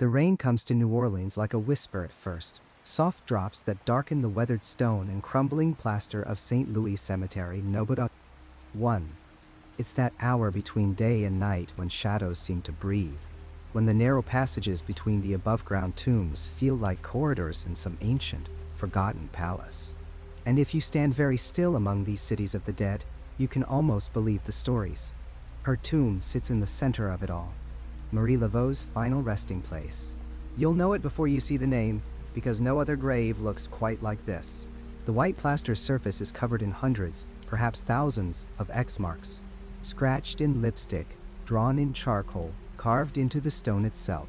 The rain comes to New Orleans like a whisper at first, soft drops that darken the weathered stone and crumbling plaster of St. Louis Cemetery. Nobody. 1. It's that hour between day and night when shadows seem to breathe, when the narrow passages between the above-ground tombs feel like corridors in some ancient, forgotten palace. And if you stand very still among these cities of the dead, you can almost believe the stories. Her tomb sits in the center of it all, Marie Laveau's final resting place. You'll know it before you see the name, because no other grave looks quite like this. The white plaster surface is covered in hundreds, perhaps thousands, of X marks, scratched in lipstick, drawn in charcoal, carved into the stone itself.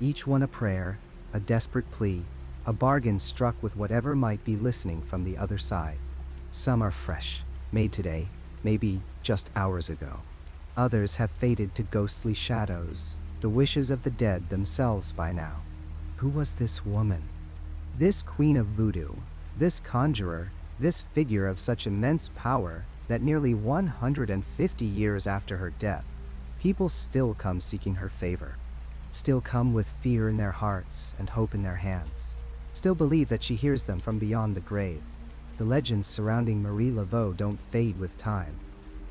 Each one a prayer, a desperate plea, a bargain struck with whatever might be listening from the other side. Some are fresh, made today, maybe just hours ago. Others have faded to ghostly shadows, the wishes of the dead themselves by now. Who was this woman? This queen of voodoo, this conjurer, this figure of such immense power that nearly 150 years after her death, people still come seeking her favor, still come with fear in their hearts and hope in their hands, still believe that she hears them from beyond the grave. The legends surrounding Marie Laveau don't fade with time.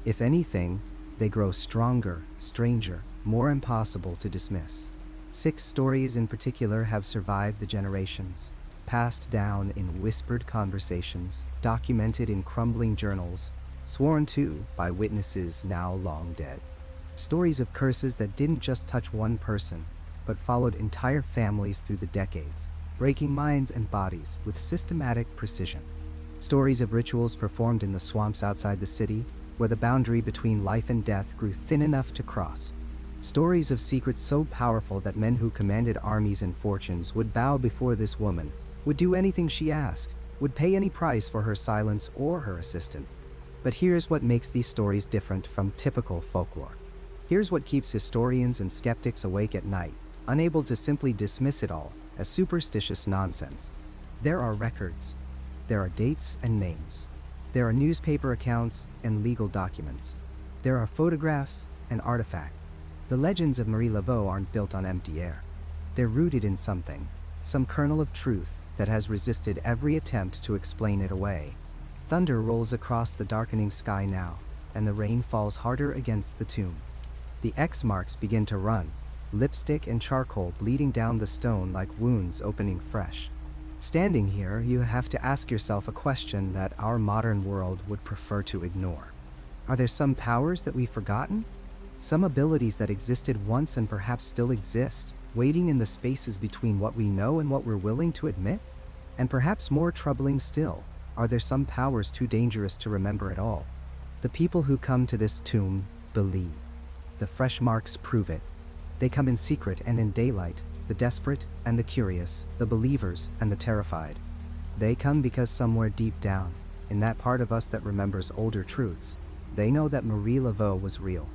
If anything, they grow stronger, stranger, more impossible to dismiss. 6 stories in particular have survived the generations, passed down in whispered conversations, documented in crumbling journals, sworn to by witnesses now long dead. Stories of curses that didn't just touch one person, but followed entire families through the decades, breaking minds and bodies with systematic precision. Stories of rituals performed in the swamps outside the city, where the boundary between life and death grew thin enough to cross. Stories of secrets so powerful that men who commanded armies and fortunes would bow before this woman, would do anything she asked, would pay any price for her silence or her assistance. But here's what makes these stories different from typical folklore. Here's what keeps historians and skeptics awake at night, unable to simply dismiss it all as superstitious nonsense. There are records. There are dates and names. There are newspaper accounts and legal documents. There are photographs and artifacts. The legends of Marie Laveau aren't built on empty air. They're rooted in something, some kernel of truth that has resisted every attempt to explain it away. Thunder rolls across the darkening sky now, and the rain falls harder against the tomb. The X marks begin to run, lipstick and charcoal bleeding down the stone like wounds opening fresh. Standing here, you have to ask yourself a question that our modern world would prefer to ignore. Are there some powers that we've forgotten? Some abilities that existed once and perhaps still exist, waiting in the spaces between what we know and what we're willing to admit? And perhaps more troubling still, are there some powers too dangerous to remember at all? The people who come to this tomb believe. The fresh marks prove it. They come in secret and in daylight, the desperate and the curious, the believers and the terrified. They come because somewhere deep down, in that part of us that remembers older truths, they know that Marie Laveau was real.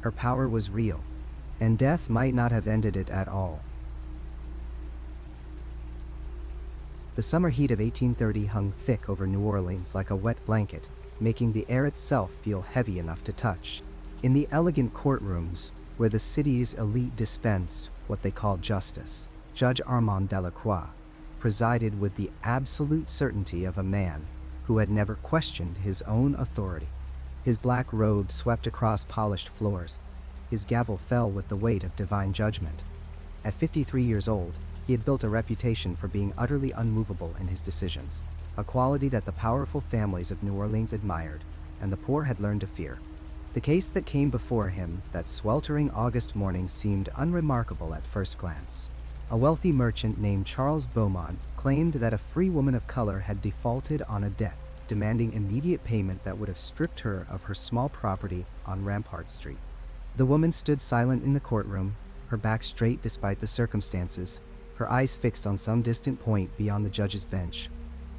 Her power was real, and death might not have ended it at all. The summer heat of 1830 hung thick over New Orleans like a wet blanket, making the air itself feel heavy enough to touch. In the elegant courtrooms, where the city's elite dispensed what they called justice, Judge Armand Delacroix presided with the absolute certainty of a man who had never questioned his own authority. His black robe swept across polished floors. His gavel fell with the weight of divine judgment. At 53 years old, he had built a reputation for being utterly unmovable in his decisions, a quality that the powerful families of New Orleans admired and the poor had learned to fear. The case that came before him that sweltering August morning seemed unremarkable at first glance. A wealthy merchant named Charles Beaumont claimed that a free woman of color had defaulted on a debt, demanding immediate payment that would have stripped her of her small property on Rampart Street. The woman stood silent in the courtroom, her back straight despite the circumstances, her eyes fixed on some distant point beyond the judge's bench.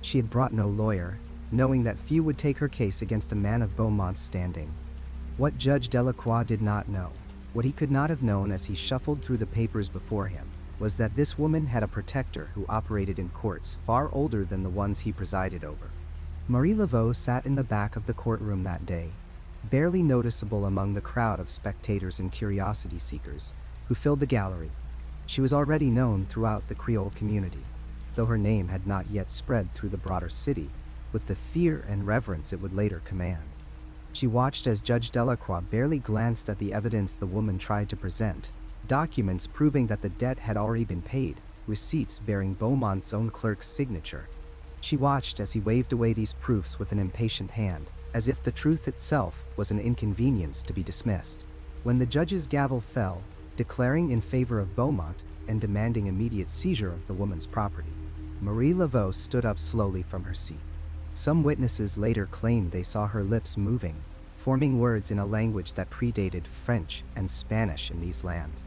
She had brought no lawyer, knowing that few would take her case against a man of Beaumont's standing. What Judge Delacroix did not know, what he could not have known as he shuffled through the papers before him, was that this woman had a protector who operated in courts far older than the ones he presided over. Marie Laveau sat in the back of the courtroom that day, barely noticeable among the crowd of spectators and curiosity seekers who filled the gallery. She was already known throughout the Creole community, though her name had not yet spread through the broader city with the fear and reverence it would later command. She watched as Judge Delacroix barely glanced at the evidence the woman tried to present, documents proving that the debt had already been paid, receipts bearing Beaumont's own clerk's signature. She watched as he waved away these proofs with an impatient hand, as if the truth itself was an inconvenience to be dismissed. When the judge's gavel fell, declaring in favor of Beaumont and demanding immediate seizure of the woman's property, Marie Laveau stood up slowly from her seat. Some witnesses later claimed they saw her lips moving, forming words in a language that predated French and Spanish in these lands.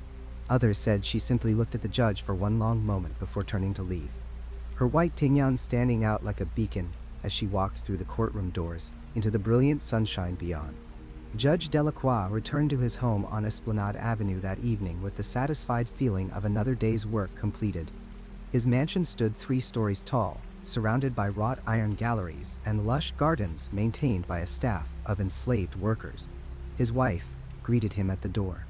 Others said she simply looked at the judge for one long moment before turning to leave, her white tignon standing out like a beacon as she walked through the courtroom doors into the brilliant sunshine beyond. Judge Delacroix returned to his home on Esplanade Avenue that evening with the satisfied feeling of another day's work completed. His mansion stood 3 stories tall, surrounded by wrought iron galleries and lush gardens maintained by a staff of enslaved workers. His wife greeted him at the door.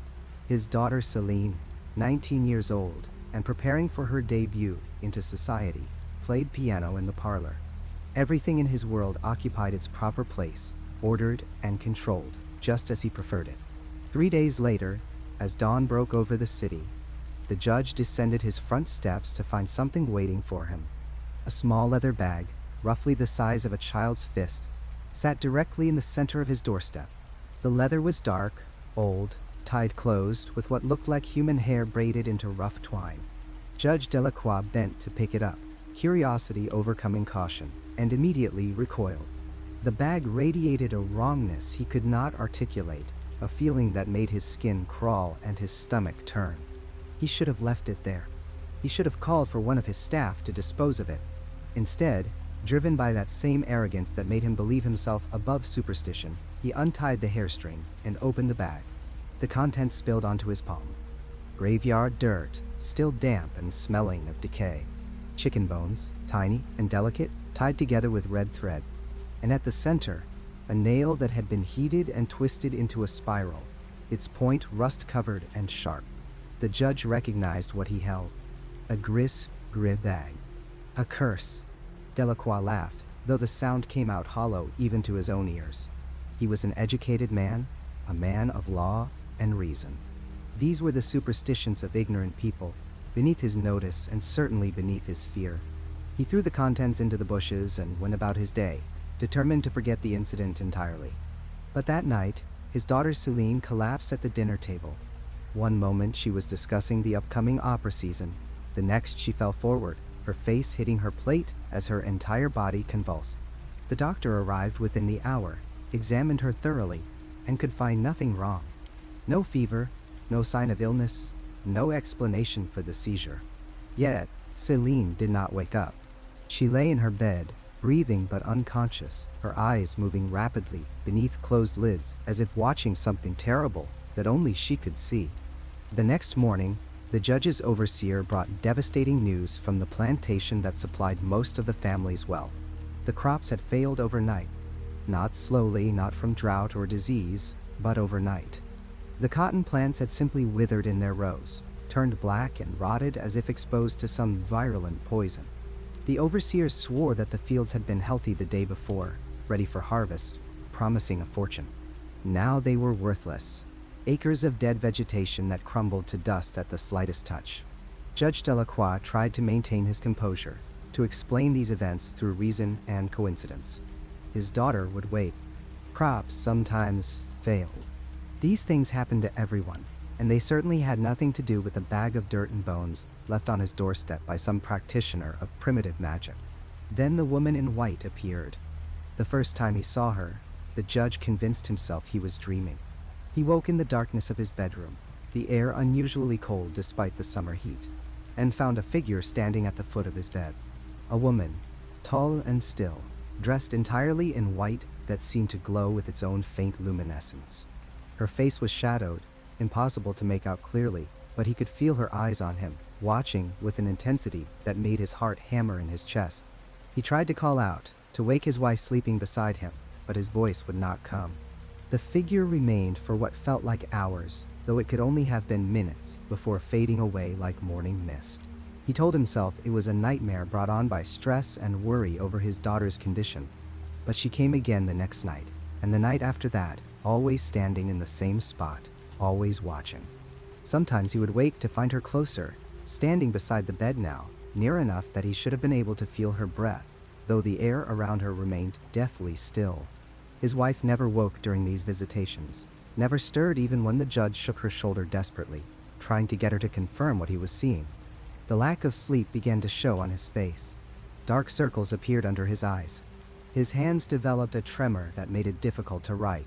His daughter Celine, 19 years old and preparing for her debut into society, played piano in the parlor. Everything in his world occupied its proper place, ordered and controlled, just as he preferred it. 3 days later, as dawn broke over the city, the judge descended his front steps to find something waiting for him. A small leather bag, roughly the size of a child's fist, sat directly in the center of his doorstep. The leather was dark, old, tied closed with what looked like human hair braided into rough twine. Judge Delacroix bent to pick it up, curiosity overcoming caution, and immediately recoiled. The bag radiated a wrongness he could not articulate, a feeling that made his skin crawl and his stomach turn. He should have left it there. He should have called for one of his staff to dispose of it. Instead, driven by that same arrogance that made him believe himself above superstition, he untied the hairstring and opened the bag. The contents spilled onto his palm. Graveyard dirt, still damp and smelling of decay. Chicken bones, tiny and delicate, tied together with red thread. And at the center, a nail that had been heated and twisted into a spiral, its point rust-covered and sharp. The judge recognized what he held. A Gris-Gris bag. A curse. Delacroix laughed, though the sound came out hollow even to his own ears. He was an educated man, a man of law and reason. These were the superstitions of ignorant people, beneath his notice and certainly beneath his fear. He threw the contents into the bushes and went about his day, determined to forget the incident entirely. But that night, his daughter Celine collapsed at the dinner table. One moment she was discussing the upcoming opera season, the next she fell forward, her face hitting her plate as her entire body convulsed. The doctor arrived within the hour, examined her thoroughly, and could find nothing wrong. No fever, no sign of illness, no explanation for the seizure. Yet, Celine did not wake up. She lay in her bed, breathing but unconscious, her eyes moving rapidly beneath closed lids as if watching something terrible that only she could see. The next morning, the judge's overseer brought devastating news from the plantation that supplied most of the family's wealth. The crops had failed overnight. Not slowly, not from drought or disease, but overnight. The cotton plants had simply withered in their rows, turned black and rotted as if exposed to some virulent poison. The overseer swore that the fields had been healthy the day before, ready for harvest, promising a fortune. Now they were worthless. Acres of dead vegetation that crumbled to dust at the slightest touch. Judge Delacroix tried to maintain his composure, to explain these events through reason and coincidence. His daughter would wait. Crops sometimes failed. These things happened to everyone, and they certainly had nothing to do with a bag of dirt and bones left on his doorstep by some practitioner of primitive magic. Then the woman in white appeared. The first time he saw her, the judge convinced himself he was dreaming. He woke in the darkness of his bedroom, the air unusually cold despite the summer heat, and found a figure standing at the foot of his bed. A woman, tall and still, dressed entirely in white that seemed to glow with its own faint luminescence. Her face was shadowed, impossible to make out clearly, but he could feel her eyes on him, watching with an intensity that made his heart hammer in his chest. He tried to call out, to wake his wife sleeping beside him, but his voice would not come. The figure remained for what felt like hours, though it could only have been minutes before fading away like morning mist. He told himself it was a nightmare brought on by stress and worry over his daughter's condition. But she came again the next night, and the night after that, always standing in the same spot, always watching. Sometimes he would wake to find her closer, standing beside the bed now, near enough that he should have been able to feel her breath, though the air around her remained deathly still. His wife never woke during these visitations, never stirred even when the judge shook her shoulder desperately, trying to get her to confirm what he was seeing. The lack of sleep began to show on his face. Dark circles appeared under his eyes. His hands developed a tremor that made it difficult to write.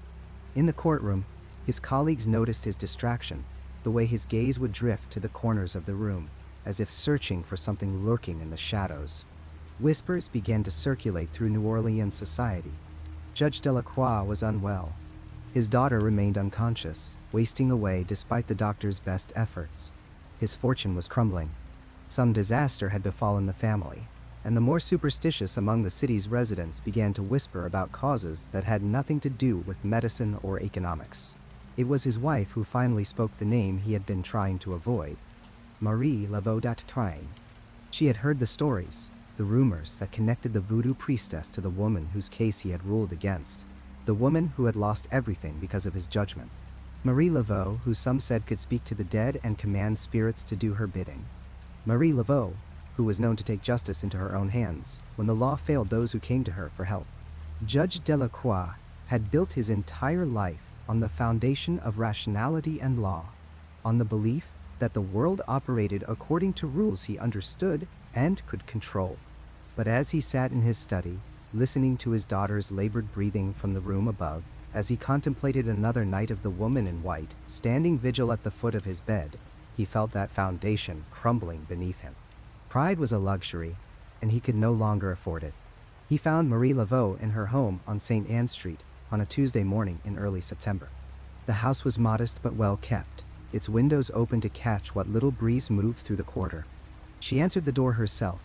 In the courtroom, his colleagues noticed his distraction, the way his gaze would drift to the corners of the room, as if searching for something lurking in the shadows. Whispers began to circulate through New Orleans society. Judge Delacroix was unwell. His daughter remained unconscious, wasting away despite the doctor's best efforts. His fortune was crumbling. Some disaster had befallen the family, and the more superstitious among the city's residents began to whisper about causes that had nothing to do with medicine or economics. It was his wife who finally spoke the name he had been trying to avoid. Marie Laveau. She had heard the stories, the rumors that connected the voodoo priestess to the woman whose case he had ruled against, the woman who had lost everything because of his judgment. Marie Laveau, who some said could speak to the dead and command spirits to do her bidding. Marie Laveau, who was known to take justice into her own hands when the law failed those who came to her for help. Judge Delacroix had built his entire life on the foundation of rationality and law, on the belief that the world operated according to rules he understood and could control. But as he sat in his study, listening to his daughter's labored breathing from the room above, as he contemplated another night of the woman in white standing vigil at the foot of his bed, he felt that foundation crumbling beneath him. Pride was a luxury, and he could no longer afford it. He found Marie Laveau in her home on St. Anne Street on a Tuesday morning in early September. The house was modest but well kept, its windows open to catch what little breeze moved through the quarter. She answered the door herself,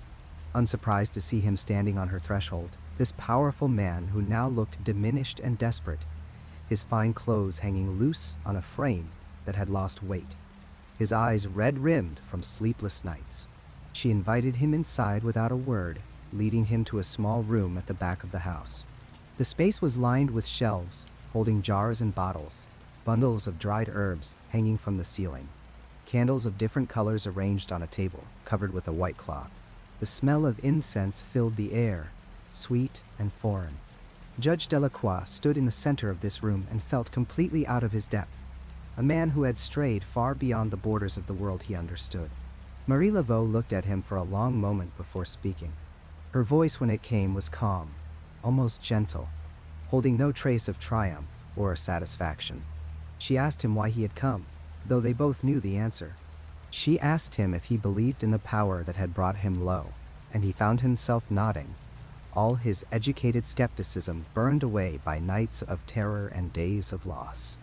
unsurprised to see him standing on her threshold, this powerful man who now looked diminished and desperate, his fine clothes hanging loose on a frame that had lost weight, his eyes red-rimmed from sleepless nights. She invited him inside without a word, leading him to a small room at the back of the house. The space was lined with shelves, holding jars and bottles, bundles of dried herbs hanging from the ceiling, candles of different colors arranged on a table, covered with a white cloth. The smell of incense filled the air, sweet and foreign. Judge Delacroix stood in the center of this room and felt completely out of his depth, a man who had strayed far beyond the borders of the world he understood. Marie Laveau looked at him for a long moment before speaking. Her voice, when it came, was calm, almost gentle, holding no trace of triumph or satisfaction. She asked him why he had come, though they both knew the answer. She asked him if he believed in the power that had brought him low, and he found himself nodding, all his educated skepticism burned away by nights of terror and days of loss.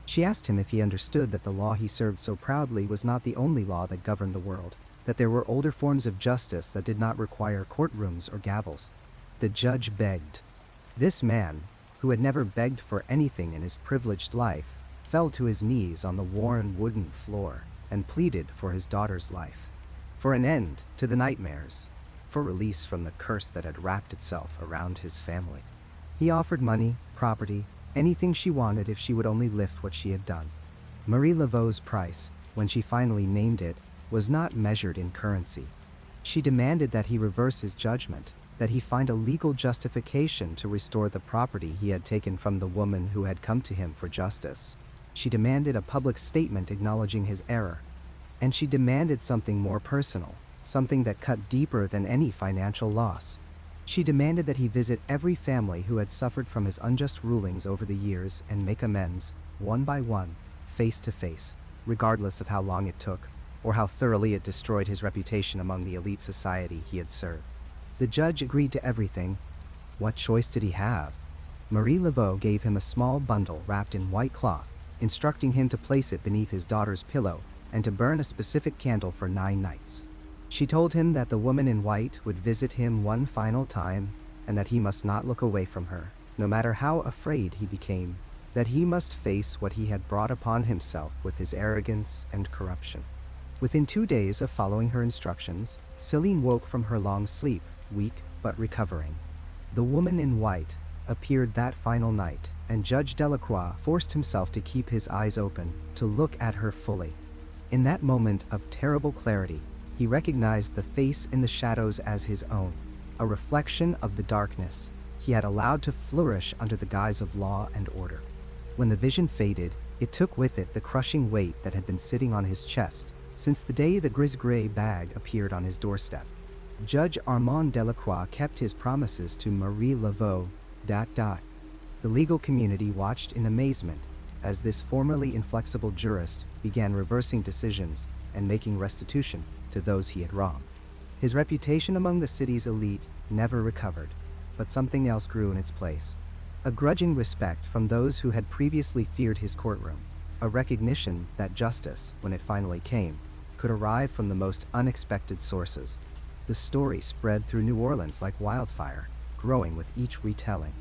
She asked him if he understood that the law he served so proudly was not the only law that governed the world, that there were older forms of justice that did not require courtrooms or gavels. The judge begged. This man, who had never begged for anything in his privileged life, fell to his knees on the worn wooden floor and pleaded for his daughter's life, for an end to the nightmares, for release from the curse that had wrapped itself around his family. He offered money, property, anything she wanted if she would only lift what she had done. Marie Laveau's price, when she finally named it, was not measured in currency. She demanded that he reverse his judgment, that he find a legal justification to restore the property he had taken from the woman who had come to him for justice. She demanded a public statement acknowledging his error, and she demanded something more personal, something that cut deeper than any financial loss. She demanded that he visit every family who had suffered from his unjust rulings over the years and make amends, one by one, face to face, regardless of how long it took, or how thoroughly it destroyed his reputation among the elite society he had served. The judge agreed to everything. What choice did he have? Marie Laveau gave him a small bundle wrapped in white cloth, instructing him to place it beneath his daughter's pillow and to burn a specific candle for 9 nights. She told him that the woman in white would visit him one final time and that he must not look away from her, no matter how afraid he became. that he must face what he had brought upon himself with his arrogance and corruption. Within 2 days of following her instructions, Celine woke from her long sleep, weak but recovering. The woman in white appeared that final night, and Judge Delacroix forced himself to keep his eyes open, to look at her fully. In that moment of terrible clarity, he recognized the face in the shadows as his own, a reflection of the darkness he had allowed to flourish under the guise of law and order. When the vision faded, it took with it the crushing weight that had been sitting on his chest since the day the Gris-Gris bag appeared on his doorstep. Judge Armand Delacroix kept his promises to Marie Laveau. The legal community watched in amazement as this formerly inflexible jurist began reversing decisions and making restitution to those he had wronged. His reputation among the city's elite never recovered, but something else grew in its place. A grudging respect from those who had previously feared his courtroom, a recognition that justice, when it finally came, could arrive from the most unexpected sources. The story spread through New Orleans like wildfire, growing with each retelling.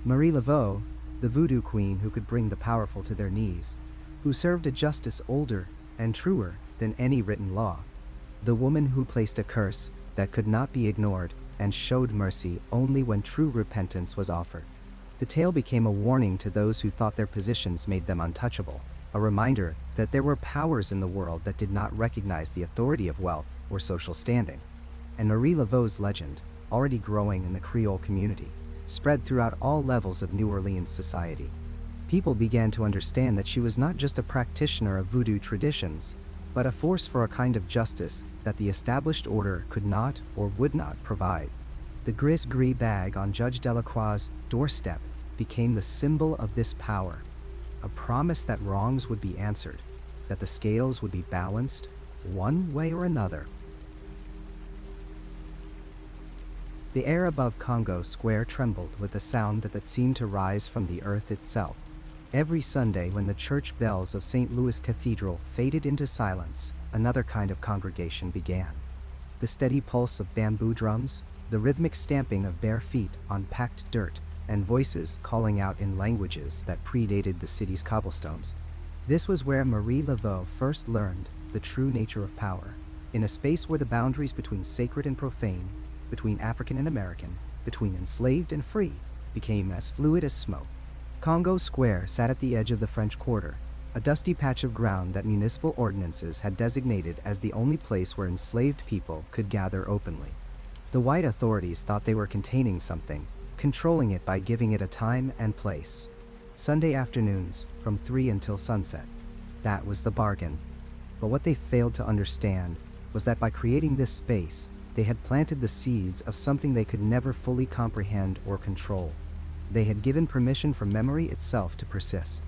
Marie Laveau, the Voodoo Queen who could bring the powerful to their knees, who served a justice older and truer than any written law, the woman who placed a curse that could not be ignored and showed mercy only when true repentance was offered. The tale became a warning to those who thought their positions made them untouchable, a reminder that there were powers in the world that did not recognize the authority of wealth or social standing. And Marie Laveau's legend, already growing in the Creole community, spread throughout all levels of New Orleans society. People began to understand that she was not just a practitioner of voodoo traditions, but a force for a kind of justice that the established order could not or would not provide. The Gris-Gris bag on Judge Delacroix's doorstep became the symbol of this power, a promise that wrongs would be answered, that the scales would be balanced, one way or another. The air above Congo Square trembled with a sound that seemed to rise from the earth itself. Every Sunday when the church bells of St. Louis Cathedral faded into silence, another kind of congregation began. The steady pulse of bamboo drums, the rhythmic stamping of bare feet on packed dirt, and voices calling out in languages that predated the city's cobblestones. This was where Marie Laveau first learned the true nature of power, in a space where the boundaries between sacred and profane, between African and American, between enslaved and free, became as fluid as smoke. Congo Square sat at the edge of the French Quarter, a dusty patch of ground that municipal ordinances had designated as the only place where enslaved people could gather openly. The white authorities thought they were containing something, controlling it by giving it a time and place. Sunday afternoons, from 3 until sunset. That was the bargain. But what they failed to understand was that by creating this space, they had planted the seeds of something they could never fully comprehend or control. They had given permission for memory itself to persist.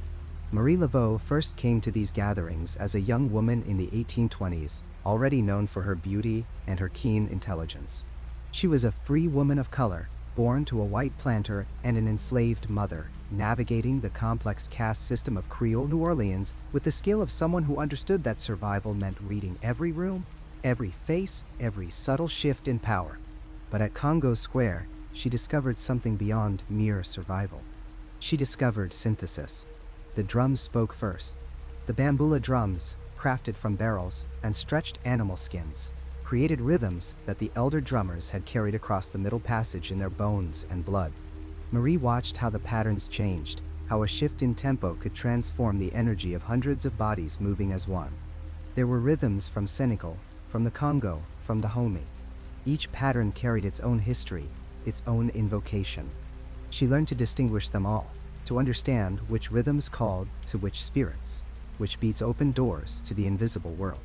Marie Laveau first came to these gatherings as a young woman in the 1820s, already known for her beauty and her keen intelligence. She was a free woman of color, born to a white planter and an enslaved mother, navigating the complex caste system of Creole New Orleans with the skill of someone who understood that survival meant reading every room, every face, every subtle shift in power. But at Congo Square, she discovered something beyond mere survival. She discovered synthesis. The drums spoke first. The bamboula drums, crafted from barrels and stretched animal skins, created rhythms that the elder drummers had carried across the middle passage in their bones and blood. Marie watched how the patterns changed, how a shift in tempo could transform the energy of hundreds of bodies moving as one. There were rhythms from Senegal, from the Congo, from Dahomey. Each pattern carried its own history, its own invocation. She learned to distinguish them all, to understand which rhythms called to which spirits, which beats opened doors to the invisible world.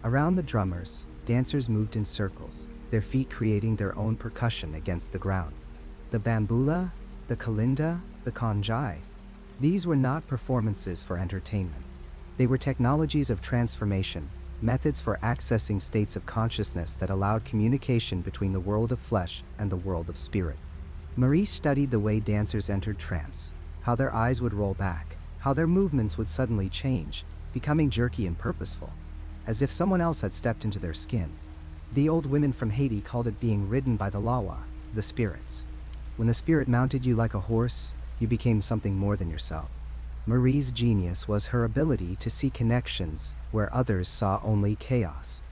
Around the drummers, dancers moved in circles, their feet creating their own percussion against the ground. The bamboula, the kalinda, the conjai. These were not performances for entertainment. They were technologies of transformation, methods for accessing states of consciousness that allowed communication between the world of flesh and the world of spirit. Marie studied the way dancers entered trance, how their eyes would roll back, how their movements would suddenly change, becoming jerky and purposeful, as if someone else had stepped into their skin. The old women from Haiti called it being ridden by the lawa, the spirits. When the spirit mounted you like a horse, you became something more than yourself. Marie's genius was her ability to see connections where others saw only chaos.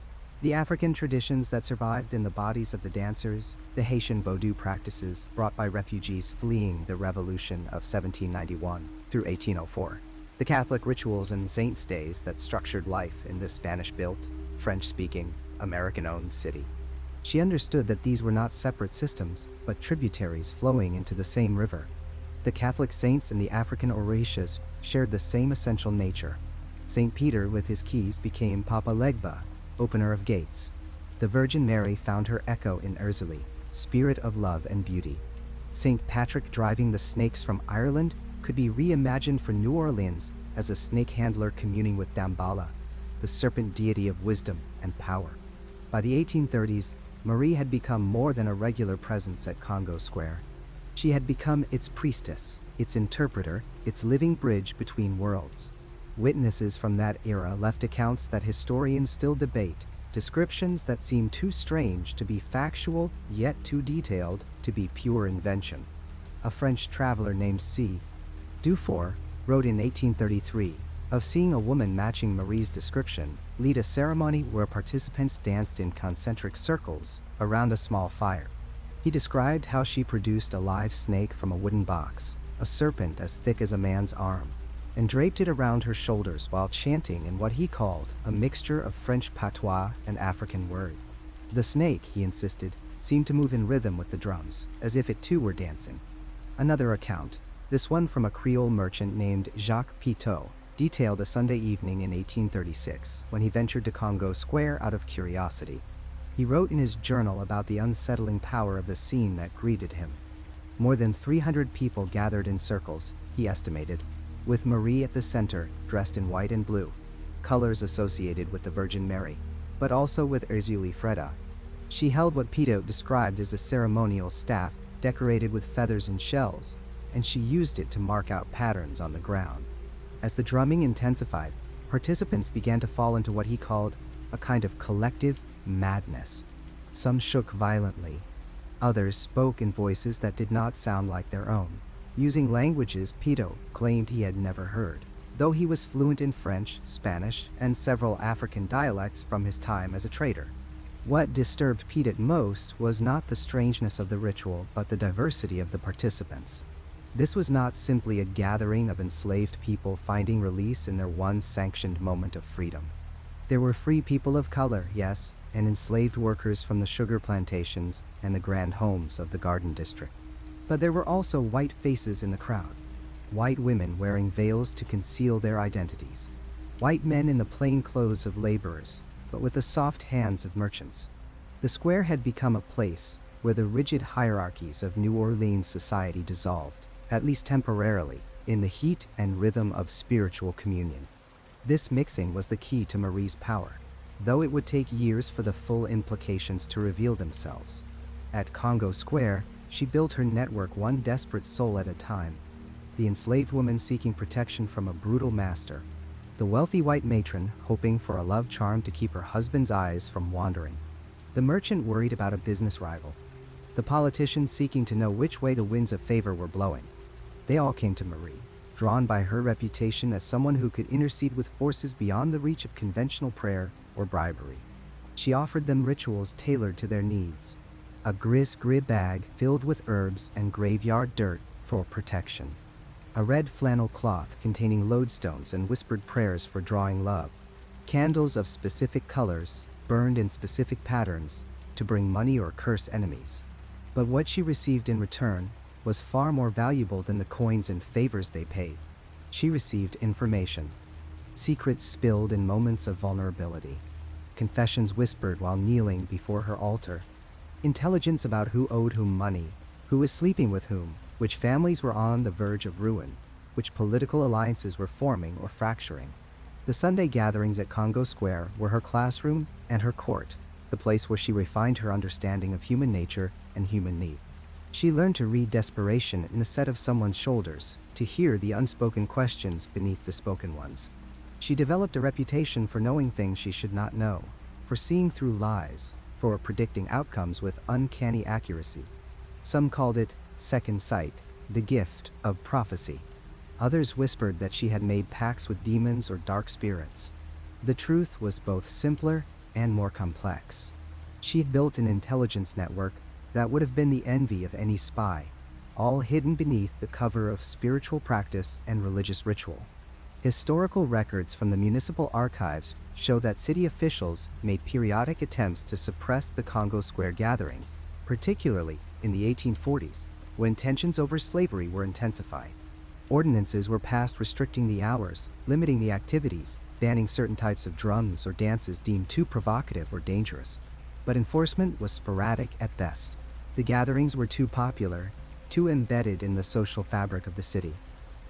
The African traditions that survived in the bodies of the dancers, the Haitian Voodoo practices brought by refugees fleeing the Revolution of 1791 through 1804, the Catholic rituals and saints' days that structured life in this Spanish-built, French-speaking, American-owned city. She understood that these were not separate systems, but tributaries flowing into the same river. The Catholic saints and the African orishas shared the same essential nature. St. Peter with his keys became Papa Legba, opener of gates. The Virgin Mary found her echo in Ursuli, spirit of love and beauty. St. Patrick driving the snakes from Ireland could be reimagined for New Orleans as a snake handler communing with Damballa, the serpent deity of wisdom and power. By the 1830s, Marie had become more than a regular presence at Congo Square. She had become its priestess, its interpreter, its living bridge between worlds. Witnesses from that era left accounts that historians still debate, descriptions that seem too strange to be factual, yet too detailed to be pure invention. A French traveler named C. Dufour wrote in 1833 of seeing a woman matching Marie's description lead a ceremony where participants danced in concentric circles around a small fire. He described how she produced a live snake from a wooden box, a serpent as thick as a man's arm, and draped it around her shoulders while chanting in what he called a mixture of French patois and African word. The snake, he insisted, seemed to move in rhythm with the drums, as if it too were dancing. Another account, this one from a Creole merchant named Jacques Pitot, detailed a Sunday evening in 1836 when he ventured to Congo Square out of curiosity. He wrote in his journal about the unsettling power of the scene that greeted him. More than 300 people gathered in circles, he estimated, with Marie at the center, dressed in white and blue, colors associated with the Virgin Mary, but also with Ursuli Freda. She held what Pitot described as a ceremonial staff decorated with feathers and shells, and she used it to mark out patterns on the ground. As the drumming intensified, participants began to fall into what he called a kind of collective madness. Some shook violently. Others spoke in voices that did not sound like their own, using languages Pitot claimed he had never heard, though he was fluent in French, Spanish, and several African dialects from his time as a trader. What disturbed Pitot most was not the strangeness of the ritual, but the diversity of the participants. This was not simply a gathering of enslaved people finding release in their one sanctioned moment of freedom. There were free people of color, yes, and enslaved workers from the sugar plantations and the grand homes of the Garden District. But there were also white faces in the crowd, white women wearing veils to conceal their identities, white men in the plain clothes of laborers, but with the soft hands of merchants. The square had become a place where the rigid hierarchies of New Orleans society dissolved, at least temporarily, in the heat and rhythm of spiritual communion. This mixing was the key to Marie's power, though it would take years for the full implications to reveal themselves. At Congo Square, she built her network one desperate soul at a time. The enslaved woman seeking protection from a brutal master, the wealthy white matron hoping for a love charm to keep her husband's eyes from wandering, the merchant worried about a business rival, the politician seeking to know which way the winds of favor were blowing. They all came to Marie, drawn by her reputation as someone who could intercede with forces beyond the reach of conventional prayer or bribery. She offered them rituals tailored to their needs, a Gris-Gris bag filled with herbs and graveyard dirt for protection, a red flannel cloth containing lodestones and whispered prayers for drawing love, candles of specific colors burned in specific patterns to bring money or curse enemies. But what she received in return was far more valuable than the coins and favors they paid. She received information, secrets spilled in moments of vulnerability, confessions whispered while kneeling before her altar, intelligence about who owed whom money, who was sleeping with whom, which families were on the verge of ruin, which political alliances were forming or fracturing. The Sunday gatherings at Congo Square were her classroom and her court, the place where she refined her understanding of human nature and human need. She learned to read desperation in the set of someone's shoulders, to hear the unspoken questions beneath the spoken ones. She developed a reputation for knowing things she should not know, for seeing through lies, for predicting outcomes with uncanny accuracy. Some called it second sight, the gift of prophecy. Others whispered that she had made pacts with demons or dark spirits. The truth was both simpler and more complex. She had built an intelligence network that would have been the envy of any spy, all hidden beneath the cover of spiritual practice and religious ritual. Historical records from the municipal archives show that city officials made periodic attempts to suppress the Congo Square gatherings, particularly in the 1840s, when tensions over slavery were intensified. Ordinances were passed restricting the hours, limiting the activities, banning certain types of drums or dances deemed too provocative or dangerous. But enforcement was sporadic at best. The gatherings were too popular, too embedded in the social fabric of the city.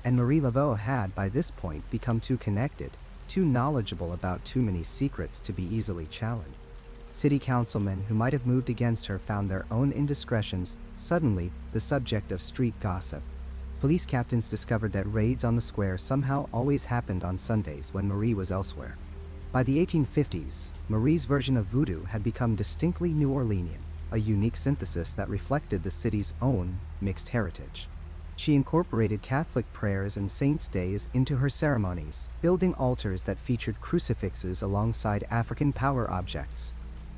And Marie Laveau had, by this point, become too connected, too knowledgeable about too many secrets to be easily challenged. City councilmen who might have moved against her found their own indiscretions suddenly the subject of street gossip. Police captains discovered that raids on the square somehow always happened on Sundays when Marie was elsewhere. By the 1850s, Marie's version of voodoo had become distinctly New Orleanian, a unique synthesis that reflected the city's own mixed heritage. She incorporated Catholic prayers and saints' days into her ceremonies, building altars that featured crucifixes alongside African power objects.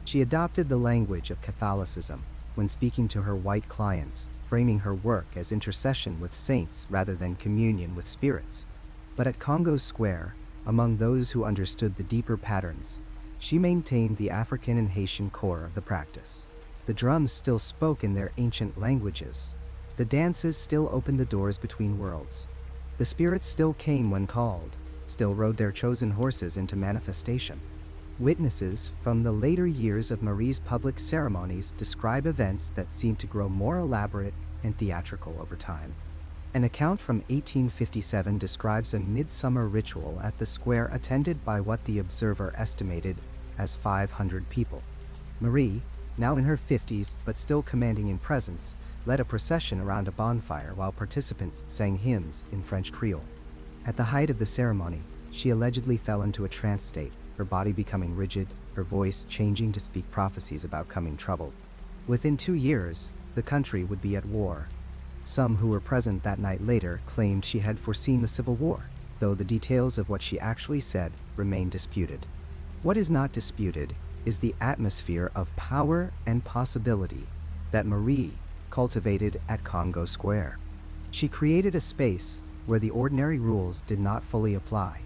She adopted the language of Catholicism when speaking to her white clients, framing her work as intercession with saints rather than communion with spirits. But at Congo Square, among those who understood the deeper patterns, she maintained the African and Haitian core of the practice. The drums still spoke in their ancient languages. The dances still opened the doors between worlds. The spirits still came when called, still rode their chosen horses into manifestation. Witnesses from the later years of Marie's public ceremonies describe events that seemed to grow more elaborate and theatrical over time. An account from 1857 describes a midsummer ritual at the square attended by what the observer estimated as 500 people. Marie, now in her 50s but still commanding in presence, led a procession around a bonfire while participants sang hymns in French Creole. At the height of the ceremony, she allegedly fell into a trance state, her body becoming rigid, her voice changing to speak prophecies about coming trouble. Within 2 years, the country would be at war. Some who were present that night later claimed she had foreseen the Civil War, though the details of what she actually said remain disputed. What is not disputed is the atmosphere of power and possibility that Marie cultivated at Congo Square. She created a space where the ordinary rules did not fully apply,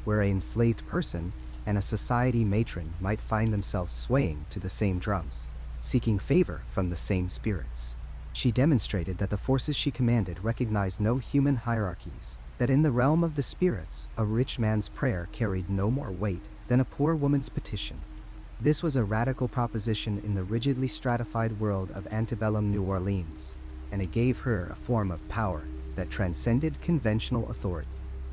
where an enslaved person and a society matron might find themselves swaying to the same drums, seeking favor from the same spirits. She demonstrated that the forces she commanded recognized no human hierarchies, that in the realm of the spirits, a rich man's prayer carried no more weight than a poor woman's petition. This was a radical proposition in the rigidly stratified world of antebellum New Orleans, and it gave her a form of power that transcended conventional authority.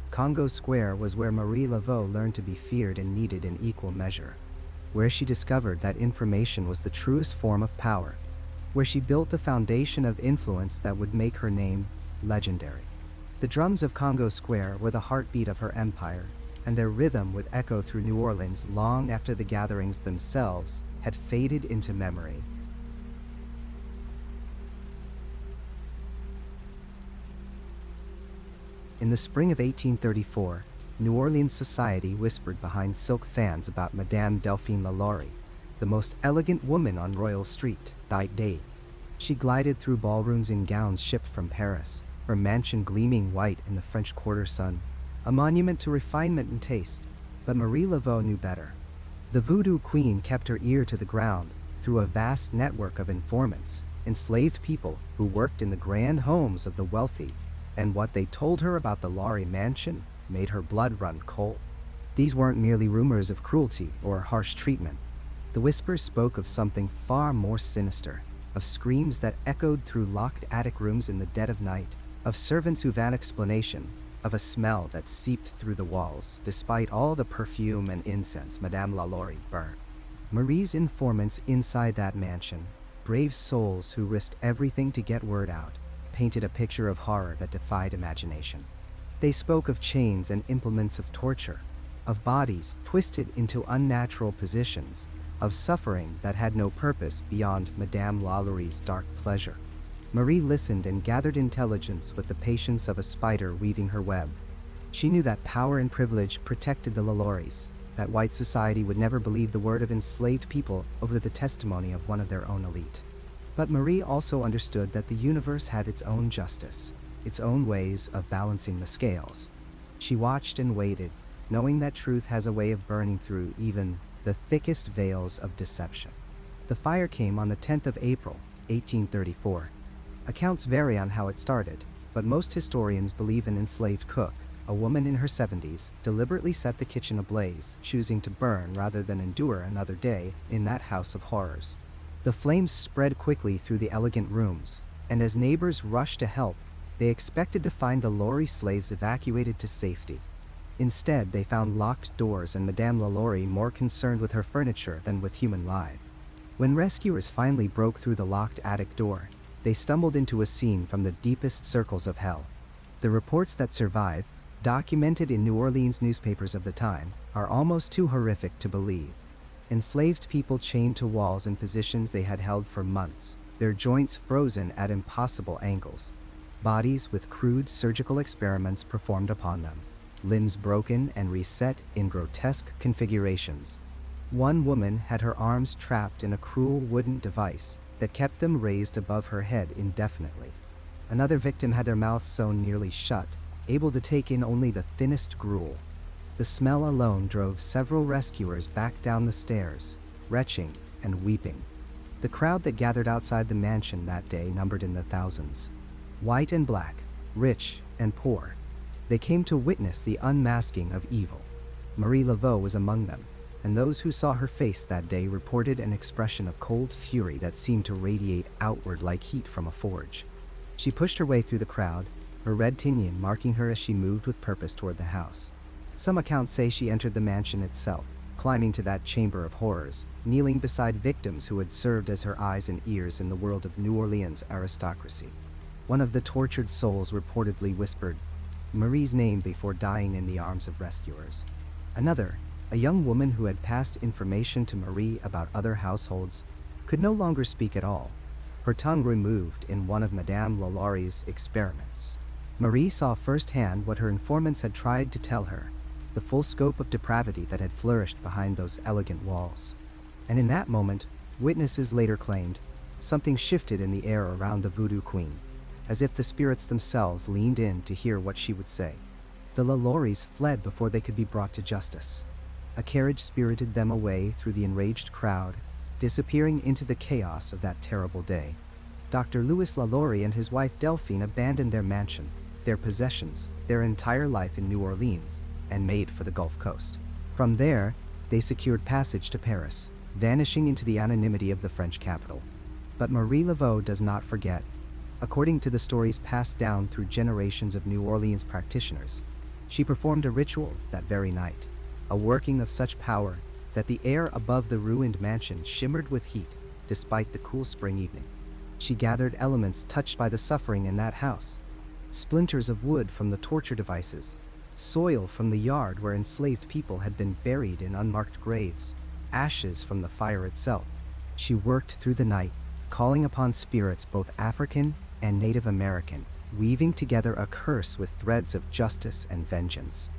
Congo Square was where Marie Laveau learned to be feared and needed in equal measure, where she discovered that information was the truest form of power, where she built the foundation of influence that would make her name legendary. The drums of Congo Square were the heartbeat of her empire, and their rhythm would echo through New Orleans long after the gatherings themselves had faded into memory. In the spring of 1834, New Orleans society whispered behind silk fans about Madame Delphine LaLaurie, the most elegant woman on Royal Street, that day. She glided through ballrooms in gowns shipped from Paris, her mansion gleaming white in the French Quarter sun, a monument to refinement and taste. But Marie Laveau knew better. The Voodoo Queen kept her ear to the ground through a vast network of informants, enslaved people who worked in the grand homes of the wealthy, and what they told her about the LaLaurie Mansion made her blood run cold. These weren't merely rumors of cruelty or harsh treatment. The whispers spoke of something far more sinister, of screams that echoed through locked attic rooms in the dead of night, of servants who van explanation, of a smell that seeped through the walls, despite all the perfume and incense Madame LaLaurie burned. Marie's informants inside that mansion, brave souls who risked everything to get word out, painted a picture of horror that defied imagination. They spoke of chains and implements of torture, of bodies twisted into unnatural positions, of suffering that had no purpose beyond Madame LaLaurie's dark pleasure. Marie listened and gathered intelligence with the patience of a spider weaving her web. She knew that power and privilege protected the LaLauries, that white society would never believe the word of enslaved people over the testimony of one of their own elite. But Marie also understood that the universe had its own justice, its own ways of balancing the scales. She watched and waited, knowing that truth has a way of burning through even the thickest veils of deception. The fire came on the 10th of April, 1834. Accounts vary on how it started, but most historians believe an enslaved cook, a woman in her 70s, deliberately set the kitchen ablaze, choosing to burn rather than endure another day in that house of horrors. The flames spread quickly through the elegant rooms, and as neighbors rushed to help, they expected to find the LaLaurie slaves evacuated to safety. Instead, they found locked doors and Madame LaLaurie more concerned with her furniture than with human life. When rescuers finally broke through the locked attic door, they stumbled into a scene from the deepest circles of hell. The reports that survive, documented in New Orleans newspapers of the time, are almost too horrific to believe. Enslaved people chained to walls in positions they had held for months, their joints frozen at impossible angles. Bodies with crude surgical experiments performed upon them, limbs broken and reset in grotesque configurations. One woman had her arms trapped in a cruel wooden device that kept them raised above her head indefinitely. Another victim had their mouths sewn nearly shut, able to take in only the thinnest gruel. The smell alone drove several rescuers back down the stairs, retching and weeping. The crowd that gathered outside the mansion that day numbered in the thousands. White and black, rich and poor. They came to witness the unmasking of evil. Marie Laveau was among them, and those who saw her face that day reported an expression of cold fury that seemed to radiate outward like heat from a forge. She pushed her way through the crowd, her red tinnion marking her as she moved with purpose toward the house. Some accounts say she entered the mansion itself, climbing to that chamber of horrors, kneeling beside victims who had served as her eyes and ears in the world of New Orleans aristocracy. One of the tortured souls reportedly whispered Marie's name before dying in the arms of rescuers. Another, a young woman who had passed information to Marie about other households, could no longer speak at all, her tongue removed in one of Madame LaLaurie's experiments. Marie saw firsthand what her informants had tried to tell her, the full scope of depravity that had flourished behind those elegant walls. And in that moment, witnesses later claimed, something shifted in the air around the Voodoo Queen, as if the spirits themselves leaned in to hear what she would say. The LaLauries fled before they could be brought to justice. A carriage spirited them away through the enraged crowd, disappearing into the chaos of that terrible day. Dr. Louis LaLaurie and his wife Delphine abandoned their mansion, their possessions, their entire life in New Orleans, and made for the Gulf Coast. From there, they secured passage to Paris, vanishing into the anonymity of the French capital. But Marie Laveau does not forget. According to the stories passed down through generations of New Orleans practitioners, she performed a ritual that very night, a working of such power that the air above the ruined mansion shimmered with heat despite the cool spring evening. She gathered elements touched by the suffering in that house, splinters of wood from the torture devices, soil from the yard where enslaved people had been buried in unmarked graves, ashes from the fire itself. She worked through the night, calling upon spirits both African and Native American, weaving together a curse with threads of justice and vengeance.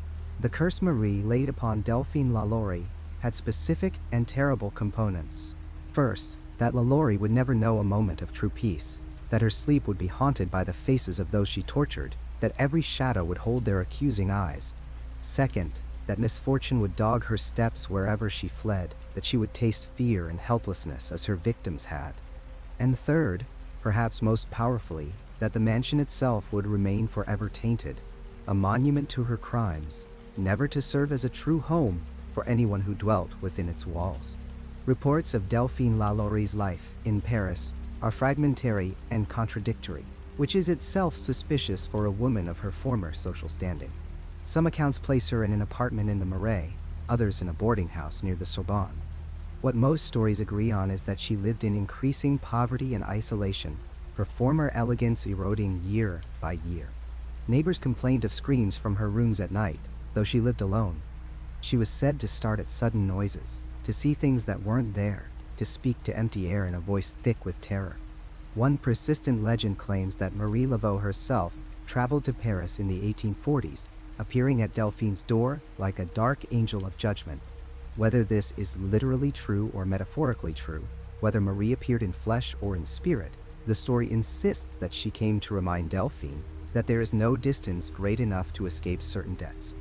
The curse Marie laid upon Delphine LaLaurie had specific and terrible components. First, that LaLaurie would never know a moment of true peace, that her sleep would be haunted by the faces of those she tortured, that every shadow would hold their accusing eyes. Second, that misfortune would dog her steps wherever she fled, that she would taste fear and helplessness as her victims had. And third, perhaps most powerfully, that the mansion itself would remain forever tainted, a monument to her crimes, never to serve as a true home for anyone who dwelt within its walls. Reports of Delphine LaLaurie's life in Paris are fragmentary and contradictory, which is itself suspicious for a woman of her former social standing. Some accounts place her in an apartment in the Marais, others in a boarding house near the Sorbonne. What most stories agree on is that she lived in increasing poverty and isolation, her former elegance eroding year by year. Neighbors complained of screams from her rooms at night, though she lived alone. She was said to start at sudden noises, to see things that weren't there, to speak to empty air in a voice thick with terror. One persistent legend claims that Marie Laveau herself traveled to Paris in the 1840s, appearing at Delphine's door like a dark angel of judgment. Whether this is literally true or metaphorically true, whether Marie appeared in flesh or in spirit, the story insists that she came to remind Delphine that there is no distance great enough to escape certain debts.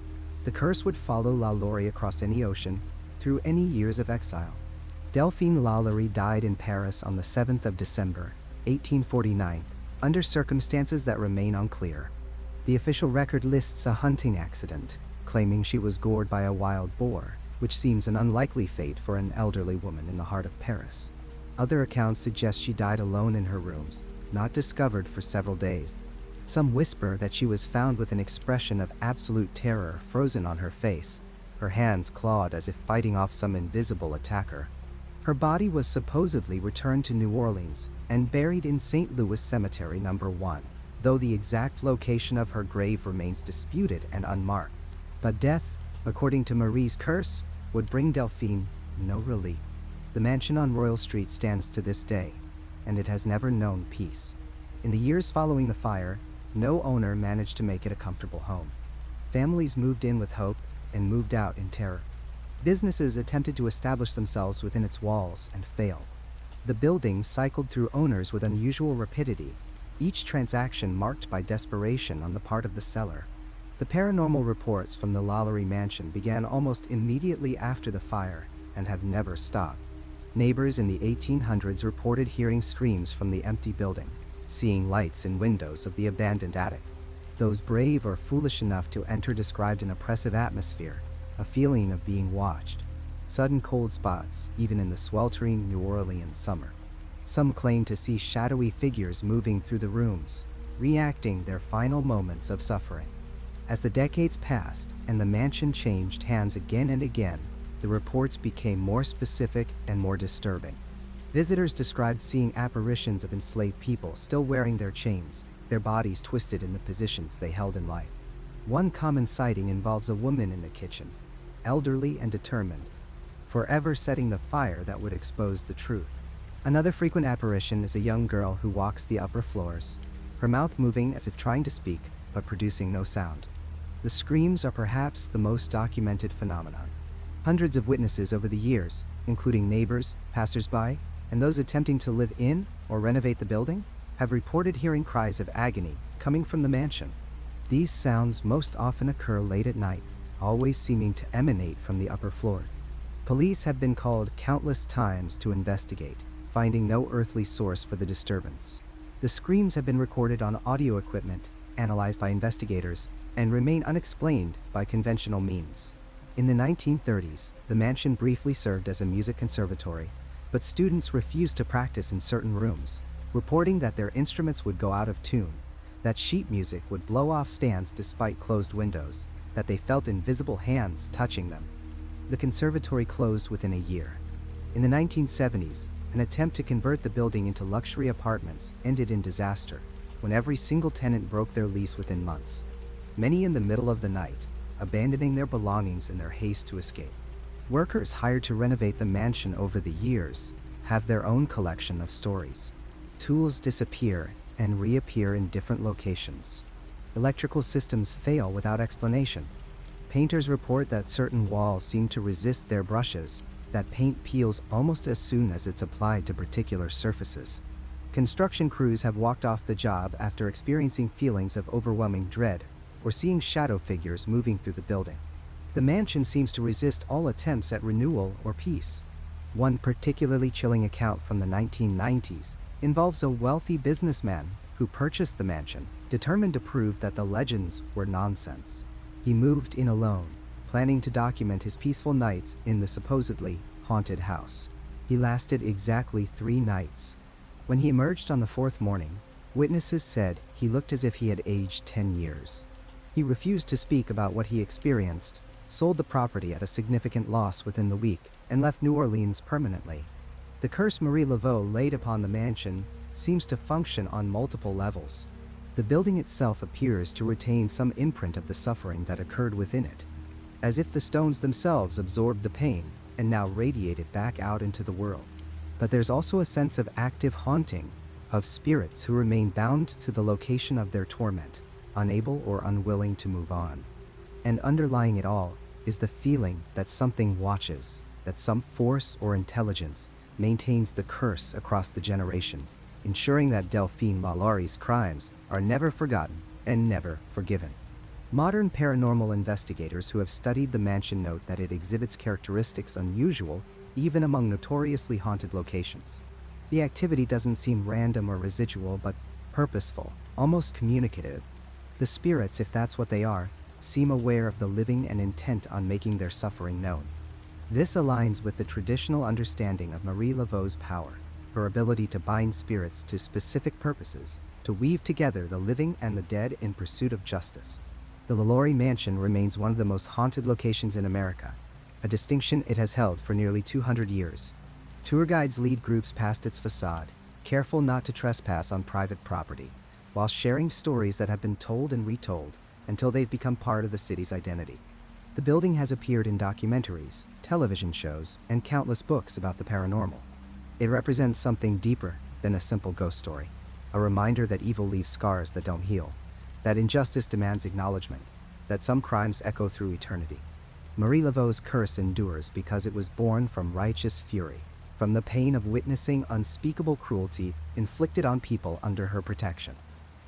The curse would follow LaLaurie across any ocean, through any years of exile. Delphine LaLaurie died in Paris on the 7th of December, 1849, under circumstances that remain unclear. The official record lists a hunting accident, claiming she was gored by a wild boar, which seems an unlikely fate for an elderly woman in the heart of Paris. Other accounts suggest she died alone in her rooms, not discovered for several days. Some whisper that she was found with an expression of absolute terror frozen on her face, her hands clawed as if fighting off some invisible attacker. Her body was supposedly returned to New Orleans and buried in St. Louis Cemetery No. 1, though the exact location of her grave remains disputed and unmarked. But death, according to Marie's curse, would bring Delphine no relief. The mansion on Royal Street stands to this day, and it has never known peace. In the years following the fire, no owner managed to make it a comfortable home. Families moved in with hope and moved out in terror. Businesses attempted to establish themselves within its walls and failed. The building cycled through owners with unusual rapidity, each transaction marked by desperation on the part of the seller. The paranormal reports from the LaLaurie Mansion began almost immediately after the fire and have never stopped. Neighbors in the 1800s reported hearing screams from the empty building, seeing lights in windows of the abandoned attic. Those brave or foolish enough to enter described an oppressive atmosphere, a feeling of being watched, sudden cold spots even in the sweltering New Orleans summer. Some claim to see shadowy figures moving through the rooms, reenacting their final moments of suffering. As the decades passed and the mansion changed hands again and again, the reports became more specific and more disturbing. Visitors described seeing apparitions of enslaved people still wearing their chains, their bodies twisted in the positions they held in life. One common sighting involves a woman in the kitchen, elderly and determined, forever setting the fire that would expose the truth. Another frequent apparition is a young girl who walks the upper floors, her mouth moving as if trying to speak, but producing no sound. The screams are perhaps the most documented phenomenon. Hundreds of witnesses over the years, including neighbors, passers-by, and those attempting to live in or renovate the building, have reported hearing cries of agony coming from the mansion. These sounds most often occur late at night, always seeming to emanate from the upper floor. Police have been called countless times to investigate, finding no earthly source for the disturbance. The screams have been recorded on audio equipment, analyzed by investigators, and remain unexplained by conventional means. In the 1930s, the mansion briefly served as a music conservatory, but students refused to practice in certain rooms, reporting that their instruments would go out of tune, that sheet music would blow off stands despite closed windows, that they felt invisible hands touching them. The conservatory closed within a year. In the 1970s, an attempt to convert the building into luxury apartments ended in disaster, when every single tenant broke their lease within months, many in the middle of the night, abandoning their belongings in their haste to escape. Workers hired to renovate the mansion over the years have their own collection of stories. Tools disappear and reappear in different locations. Electrical systems fail without explanation. Painters report that certain walls seem to resist their brushes, that paint peels almost as soon as it's applied to particular surfaces. Construction crews have walked off the job after experiencing feelings of overwhelming dread or seeing shadow figures moving through the building. The mansion seems to resist all attempts at renewal or peace. One particularly chilling account from the 1990s involves a wealthy businessman who purchased the mansion, determined to prove that the legends were nonsense. He moved in alone, planning to document his peaceful nights in the supposedly haunted house. He lasted exactly 3 nights. When he emerged on the 4th morning, witnesses said he looked as if he had aged 10 years. He refused to speak about what he experienced, sold the property at a significant loss within the week, and left New Orleans permanently. The curse Marie Laveau laid upon the mansion seems to function on multiple levels. The building itself appears to retain some imprint of the suffering that occurred within it, as if the stones themselves absorbed the pain and now radiate it back out into the world. But there's also a sense of active haunting, of spirits who remain bound to the location of their torment, unable or unwilling to move on. And underlying it all is the feeling that something watches, that some force or intelligence maintains the curse across the generations, ensuring that Delphine LaLaurie's crimes are never forgotten and never forgiven. Modern paranormal investigators who have studied the mansion note that it exhibits characteristics unusual even among notoriously haunted locations. The activity doesn't seem random or residual, but purposeful, almost communicative. The spirits, if that's what they are, seem aware of the living and intent on making their suffering known. This aligns with the traditional understanding of Marie Laveau's power, her ability to bind spirits to specific purposes, to weave together the living and the dead in pursuit of justice. The LaLaurie Mansion remains one of the most haunted locations in America, a distinction it has held for nearly 200 years. Tour guides lead groups past its facade, careful not to trespass on private property, while sharing stories that have been told and retold until they've become part of the city's identity. The building has appeared in documentaries, television shows, and countless books about the paranormal. It represents something deeper than a simple ghost story, a reminder that evil leaves scars that don't heal, that injustice demands acknowledgement, that some crimes echo through eternity. Marie Laveau's curse endures because it was born from righteous fury, from the pain of witnessing unspeakable cruelty inflicted on people under her protection.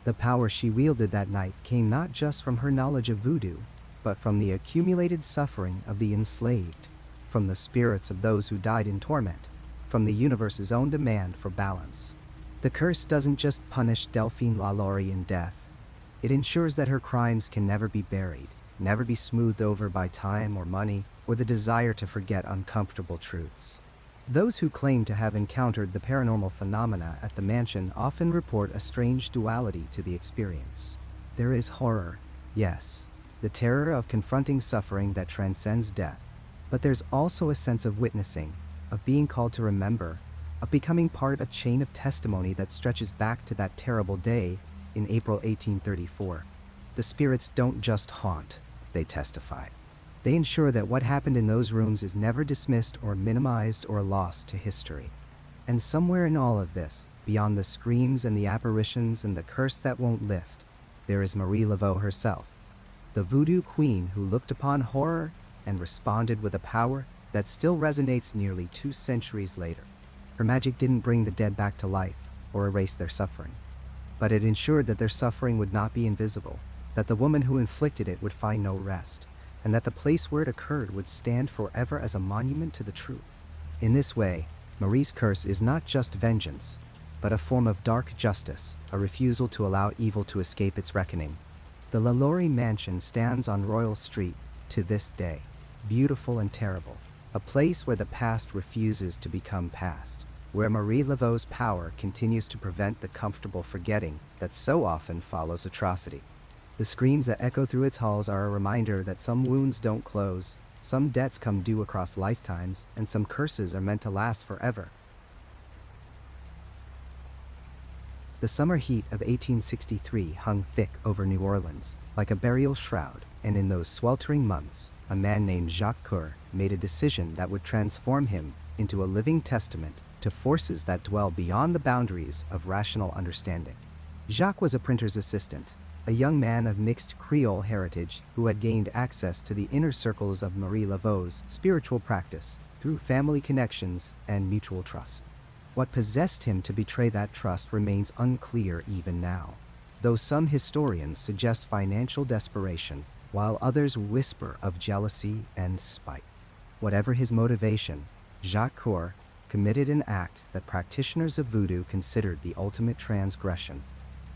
The power she wielded that night came not just from her knowledge of voodoo, but from the accumulated suffering of the enslaved, from the spirits of those who died in torment, from the universe's own demand for balance. The curse doesn't just punish Delphine LaLaurie in death. It ensures that her crimes can never be buried, never be smoothed over by time or money, or the desire to forget uncomfortable truths. Those who claim to have encountered the paranormal phenomena at the mansion often report a strange duality to the experience. There is horror, yes, the terror of confronting suffering that transcends death, but there's also a sense of witnessing, of being called to remember, of becoming part of a chain of testimony that stretches back to that terrible day in April 1834. The spirits don't just haunt, they testify. They ensure that what happened in those rooms is never dismissed or minimized or lost to history. And somewhere in all of this, beyond the screams and the apparitions and the curse that won't lift, there is Marie Laveau herself, the Voodoo Queen who looked upon horror and responded with a power that still resonates nearly 2 centuries later. Her magic didn't bring the dead back to life or erase their suffering, but it ensured that their suffering would not be invisible, that the woman who inflicted it would find no rest, and that the place where it occurred would stand forever as a monument to the truth. In this way, Marie's curse is not just vengeance, but a form of dark justice, a refusal to allow evil to escape its reckoning. The LaLaurie Mansion stands on Royal Street to this day, beautiful and terrible, a place where the past refuses to become past, where Marie Laveau's power continues to prevent the comfortable forgetting that so often follows atrocity. The screams that echo through its halls are a reminder that some wounds don't close, some debts come due across lifetimes, and some curses are meant to last forever. The summer heat of 1863 hung thick over New Orleans, like a burial shroud, and in those sweltering months, a man named Jacques Coeur made a decision that would transform him into a living testament to forces that dwell beyond the boundaries of rational understanding. Jacques was a printer's assistant, a young man of mixed Creole heritage who had gained access to the inner circles of Marie Laveau's spiritual practice through family connections and mutual trust. What possessed him to betray that trust remains unclear even now, though some historians suggest financial desperation, while others whisper of jealousy and spite. Whatever his motivation, Jacques Coeur committed an act that practitioners of voodoo considered the ultimate transgression.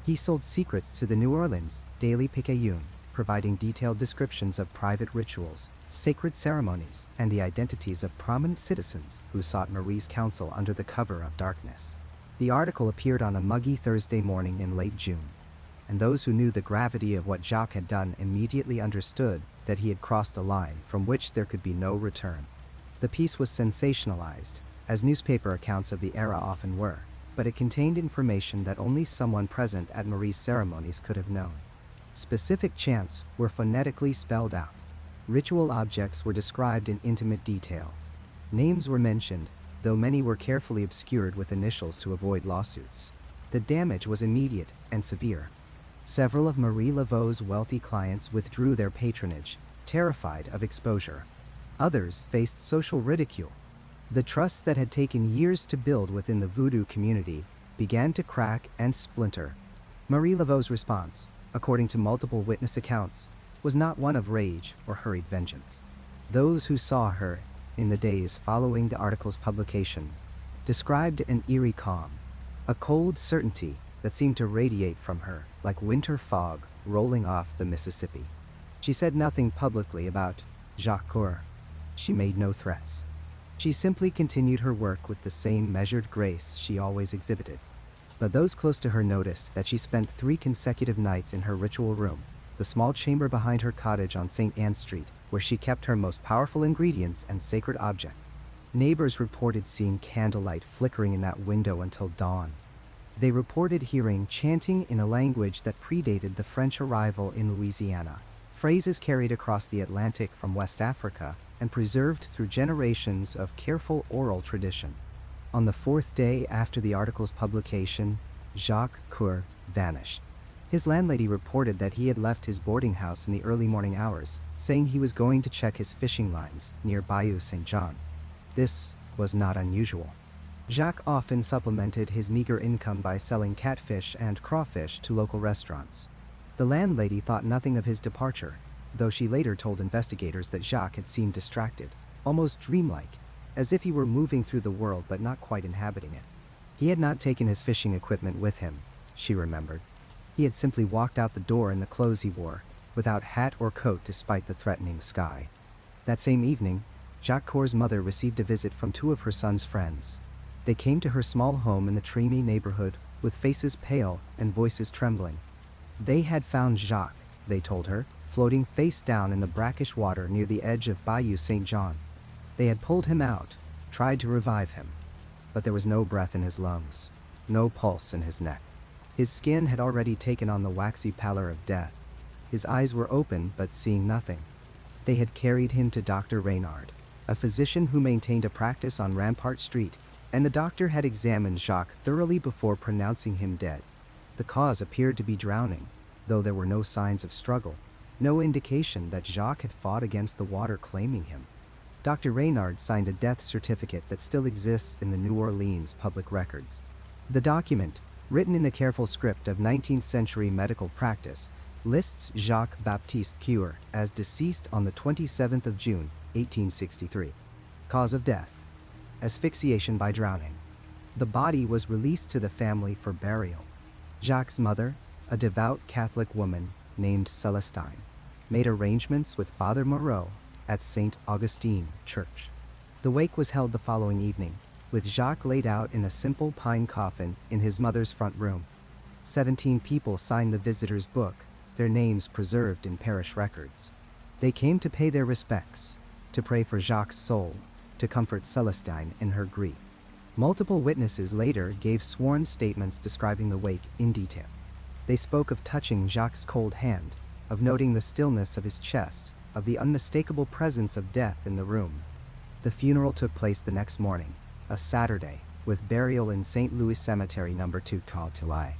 He sold secrets to the New Orleans Daily Picayune, providing detailed descriptions of private rituals, sacred ceremonies, and the identities of prominent citizens who sought Marie's counsel under the cover of darkness. The article appeared on a muggy Thursday morning in late June, and those who knew the gravity of what Jacques had done immediately understood that he had crossed a line from which there could be no return. The piece was sensationalized, as newspaper accounts of the era often were, but it contained information that only someone present at Marie's ceremonies could have known. Specific chants were phonetically spelled out. Ritual objects were described in intimate detail. Names were mentioned, though many were carefully obscured with initials to avoid lawsuits. The damage was immediate and severe. Several of Marie Laveau's wealthy clients withdrew their patronage, terrified of exposure. Others faced social ridicule. The trust that had taken years to build within the voodoo community began to crack and splinter. Marie Laveau's response, according to multiple witness accounts, was not one of rage or hurried vengeance. Those who saw her, in the days following the article's publication, described an eerie calm, a cold certainty that seemed to radiate from her like winter fog rolling off the Mississippi. She said nothing publicly about Jacques Coeur. She made no threats. She simply continued her work with the same measured grace she always exhibited. But those close to her noticed that she spent 3 consecutive nights in her ritual room, the small chamber behind her cottage on St. Anne Street, where she kept her most powerful ingredients and sacred objects. Neighbors reported seeing candlelight flickering in that window until dawn. They reported hearing chanting in a language that predated the French arrival in Louisiana, phrases carried across the Atlantic from West Africa and preserved through generations of careful oral tradition. On the 4th day after the article's publication, Jacques Coeur vanished. His landlady reported that he had left his boarding house in the early morning hours, saying he was going to check his fishing lines near Bayou St. This was not unusual. Jacques often supplemented his meager income by selling catfish and crawfish to local restaurants. The landlady thought nothing of his departure, though she later told investigators that Jacques had seemed distracted, almost dreamlike, as if he were moving through the world but not quite inhabiting it. He had not taken his fishing equipment with him, she remembered. He had simply walked out the door in the clothes he wore, without hat or coat despite the threatening sky. That same evening, Jacques Coeur's mother received a visit from 2 of her son's friends. They came to her small home in the Tremy neighborhood with faces pale and voices trembling. They had found Jacques, they told her, floating face down in the brackish water near the edge of Bayou St. They had pulled him out, tried to revive him, but there was no breath in his lungs, no pulse in his neck. His skin had already taken on the waxy pallor of death. His eyes were open but seeing nothing. They had carried him to Dr. Reynard, a physician who maintained a practice on Rampart Street, and the doctor had examined Jacques thoroughly before pronouncing him dead. The cause appeared to be drowning, though there were no signs of struggle, no indication that Jacques had fought against the water claiming him. Dr. Reynard signed a death certificate that still exists in the New Orleans public records. The document, written in the careful script of 19th century medical practice, lists Jacques Baptiste Coeur as deceased on the 27th of June, 1863. Cause of death: asphyxiation by drowning. The body was released to the family for burial. Jacques' mother, a devout Catholic woman named Celestine, made arrangements with Father Moreau at St. Augustine Church. The wake was held the following evening, with Jacques laid out in a simple pine coffin in his mother's front room. 17 people signed the visitor's book, their names preserved in parish records. They came to pay their respects, to pray for Jacques' soul, to comfort Celestine in her grief. Multiple witnesses later gave sworn statements describing the wake in detail. They spoke of touching Jacques' cold hand, of noting the stillness of his chest, of the unmistakable presence of death in the room. The funeral took place the next morning, a Saturday, with burial in St. Louis Cemetery No. 2 Caltilly.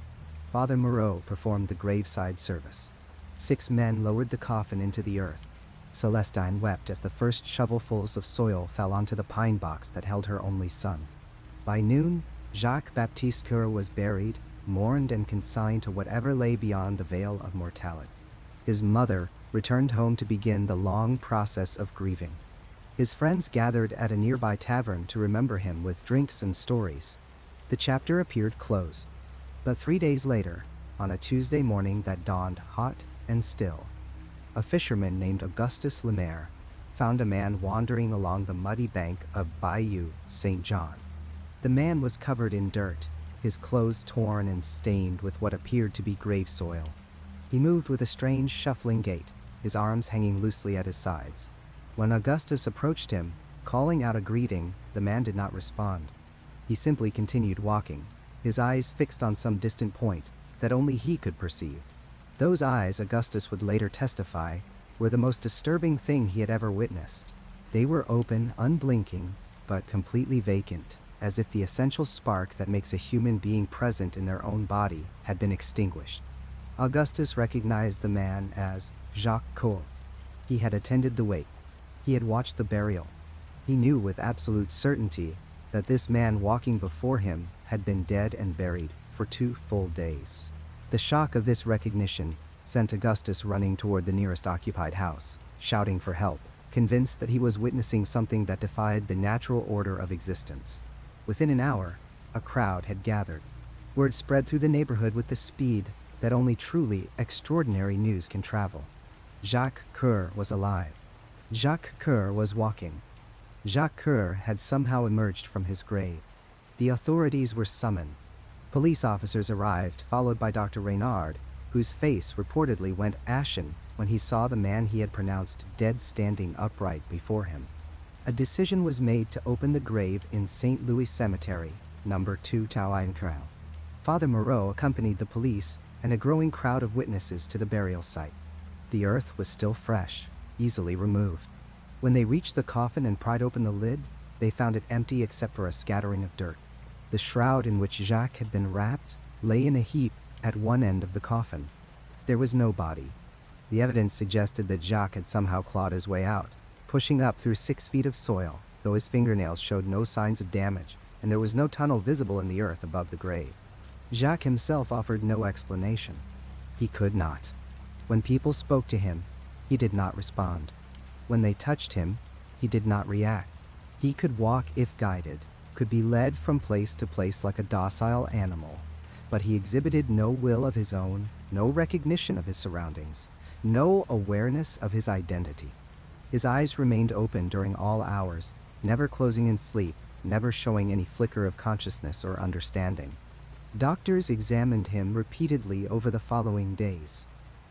Father Moreau performed the graveside service. 6 men lowered the coffin into the earth. Celestine wept as the first shovelfuls of soil fell onto the pine box that held her only son. By noon, Jacques Baptiste Coeur was buried, mourned, and consigned to whatever lay beyond the veil of mortality. His mother returned home to begin the long process of grieving. His friends gathered at a nearby tavern to remember him with drinks and stories. The chapter appeared closed. But 3 days later, on a Tuesday morning that dawned hot and still, a fisherman named Augustus Lemaire found a man wandering along the muddy bank of Bayou St. The man was covered in dirt, his clothes torn and stained with what appeared to be grave soil. He moved with a strange shuffling gait, his arms hanging loosely at his sides. When Augustus approached him, calling out a greeting, the man did not respond. He simply continued walking, his eyes fixed on some distant point that only he could perceive. Those eyes, Augustus would later testify, were the most disturbing thing he had ever witnessed. They were open, unblinking, but completely vacant, as if the essential spark that makes a human being present in their own body had been extinguished. Augustus recognized the man as Jacques Coeur. He had attended the wake. He had watched the burial. He knew with absolute certainty that this man walking before him had been dead and buried for 2 full days. The shock of this recognition sent Augustus running toward the nearest occupied house, shouting for help, convinced that he was witnessing something that defied the natural order of existence. Within an hour, a crowd had gathered. Word spread through the neighborhood with the speed that only truly extraordinary news can travel. Jacques Coeur was alive. Jacques Coeur was walking. Jacques Coeur had somehow emerged from his grave. The authorities were summoned. Police officers arrived, followed by Dr. Reynard, whose face reportedly went ashen when he saw the man he had pronounced dead standing upright before him. A decision was made to open the grave in St. Louis Cemetery, number 2 Tauinkrau. Father Moreau accompanied the police and a growing crowd of witnesses to the burial site. The earth was still fresh, easily removed. When they reached the coffin and pried open the lid, they found it empty except for a scattering of dirt. The shroud in which Jacques had been wrapped lay in a heap at one end of the coffin. There was no body. The evidence suggested that Jacques had somehow clawed his way out, pushing up through 6 feet of soil, though his fingernails showed no signs of damage, and there was no tunnel visible in the earth above the grave. Jacques himself offered no explanation. He could not. When people spoke to him, he did not respond. When they touched him, he did not react. He could walk if guided, could be led from place to place like a docile animal, but he exhibited no will of his own, no recognition of his surroundings, no awareness of his identity. His eyes remained open during all hours, never closing in sleep, never showing any flicker of consciousness or understanding. Doctors examined him repeatedly over the following days.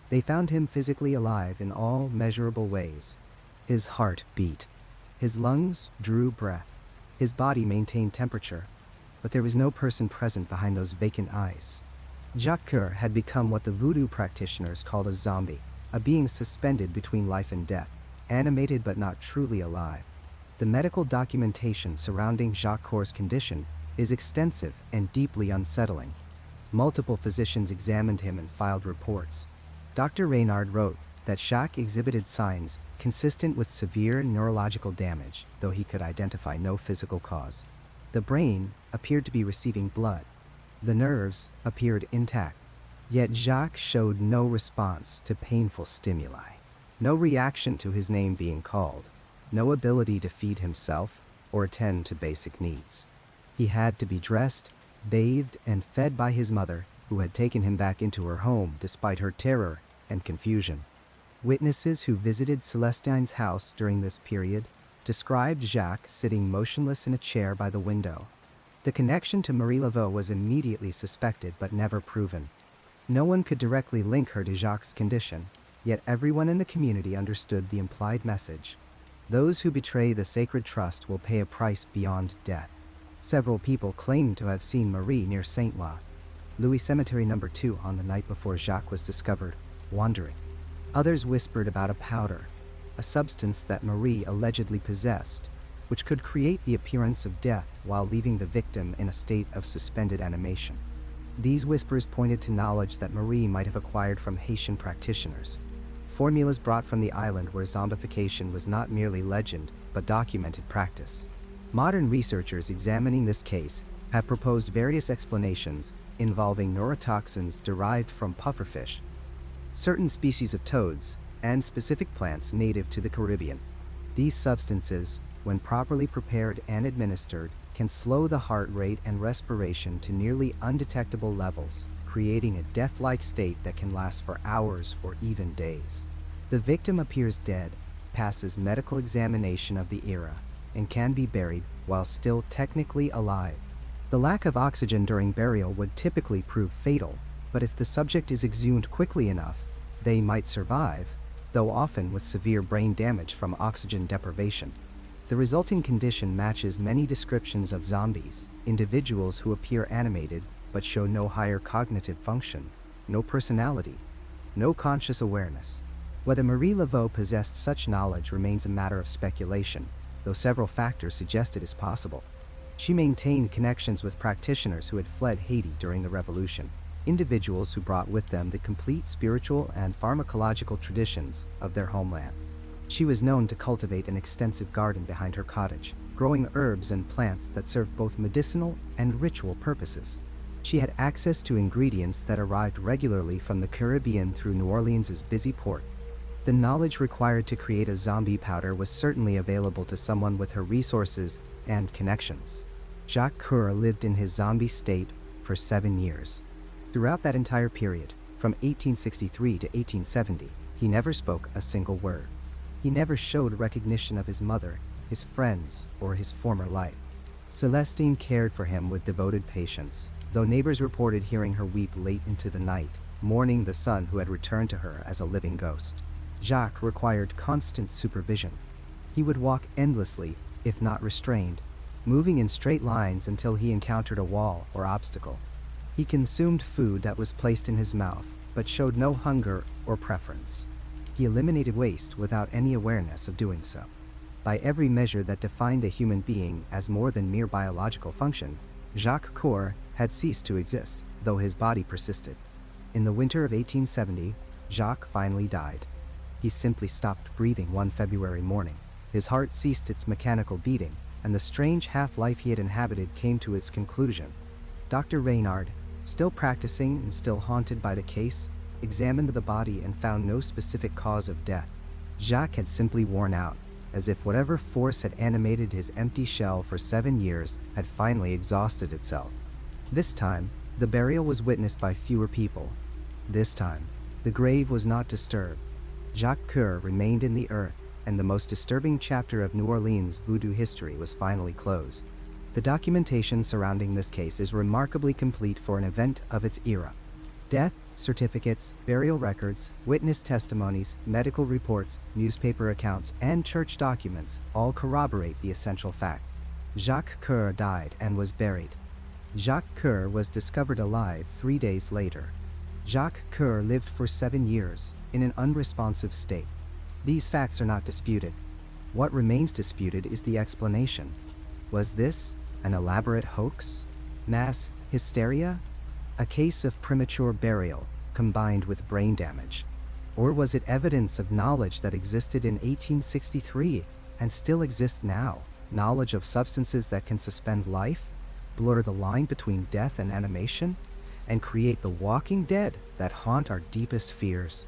They found him physically alive in all measurable ways. His heart beat. His lungs drew breath. His body maintained temperature, but there was no person present behind those vacant eyes. Jacques Coeur had become what the voodoo practitioners called a zombie, a being suspended between life and death, animated but not truly alive. The medical documentation surrounding Jacques Coeur's condition is extensive and deeply unsettling. Multiple physicians examined him and filed reports. Dr. Reynard wrote that Jacques exhibited signs consistent with severe neurological damage, though he could identify no physical cause. The brain appeared to be receiving blood. The nerves appeared intact. Yet Jacques showed no response to painful stimuli, no reaction to his name being called, no ability to feed himself or attend to basic needs. He had to be dressed, bathed, and fed by his mother, who had taken him back into her home despite her terror and confusion. Witnesses who visited Celestine's house during this period described Jacques sitting motionless in a chair by the window. The connection to Marie Laveau was immediately suspected but never proven. No one could directly link her to Jacques' condition, yet everyone in the community understood the implied message. Those who betray the sacred trust will pay a price beyond death. Several people claimed to have seen Marie near St. Louis Cemetery number 2 on the night before Jacques was discovered, wandering. Others whispered about a powder, a substance that Marie allegedly possessed, which could create the appearance of death while leaving the victim in a state of suspended animation. These whispers pointed to knowledge that Marie might have acquired from Haitian practitioners, formulas brought from the island where zombification was not merely legend but documented practice. Modern researchers examining this case have proposed various explanations involving neurotoxins derived from pufferfish, certain species of toads, and specific plants native to the Caribbean. These substances, when properly prepared and administered, can slow the heart rate and respiration to nearly undetectable levels, creating a death-like state that can last for hours or even days. The victim appears dead, passes medical examination of the era, and can be buried while still technically alive. The lack of oxygen during burial would typically prove fatal, but if the subject is exhumed quickly enough, they might survive, though often with severe brain damage from oxygen deprivation. The resulting condition matches many descriptions of zombies, individuals who appear animated but show no higher cognitive function, no personality, no conscious awareness. Whether Marie Laveau possessed such knowledge remains a matter of speculation, though several factors suggest it is possible. She maintained connections with practitioners who had fled Haiti during the revolution, individuals who brought with them the complete spiritual and pharmacological traditions of their homeland. She was known to cultivate an extensive garden behind her cottage, growing herbs and plants that served both medicinal and ritual purposes. She had access to ingredients that arrived regularly from the Caribbean through New Orleans' busy port. The knowledge required to create a zombie powder was certainly available to someone with her resources and connections. Jacques Coeur lived in his zombie state for 7 years. Throughout that entire period, from 1863 to 1870, he never spoke a single word. He never showed recognition of his mother, his friends, or his former life. Celestine cared for him with devoted patience, though neighbors reported hearing her weep late into the night, mourning the son who had returned to her as a living ghost. Jacques required constant supervision. He would walk endlessly, if not restrained, moving in straight lines until he encountered a wall or obstacle. He consumed food that was placed in his mouth, but showed no hunger or preference. He eliminated waste without any awareness of doing so. By every measure that defined a human being as more than mere biological function, Jacques Coeur had ceased to exist, though his body persisted. In the winter of 1870, Jacques finally died. He simply stopped breathing one February morning. His heart ceased its mechanical beating, and the strange half-life he had inhabited came to its conclusion. Dr. Reynard, still practicing and still haunted by the case, examined the body and found no specific cause of death. Jacques had simply worn out, as if whatever force had animated his empty shell for 7 years had finally exhausted itself. This time, the burial was witnessed by fewer people. This time, the grave was not disturbed. Jacques Coeur remained in the earth, and the most disturbing chapter of New Orleans voodoo history was finally closed. The documentation surrounding this case is remarkably complete for an event of its era. Death certificates, burial records, witness testimonies, medical reports, newspaper accounts, and church documents all corroborate the essential fact. Jacques Coeur died and was buried. Jacques Coeur was discovered alive 3 days later. Jacques Coeur lived for 7 years, in an unresponsive state. These facts are not disputed. What remains disputed is the explanation. Was this an elaborate hoax? Mass hysteria? A case of premature burial combined with brain damage? Or was it evidence of knowledge that existed in 1863 and still exists now? Knowledge of substances that can suspend life, blur the line between death and animation, and create the walking dead that haunt our deepest fears.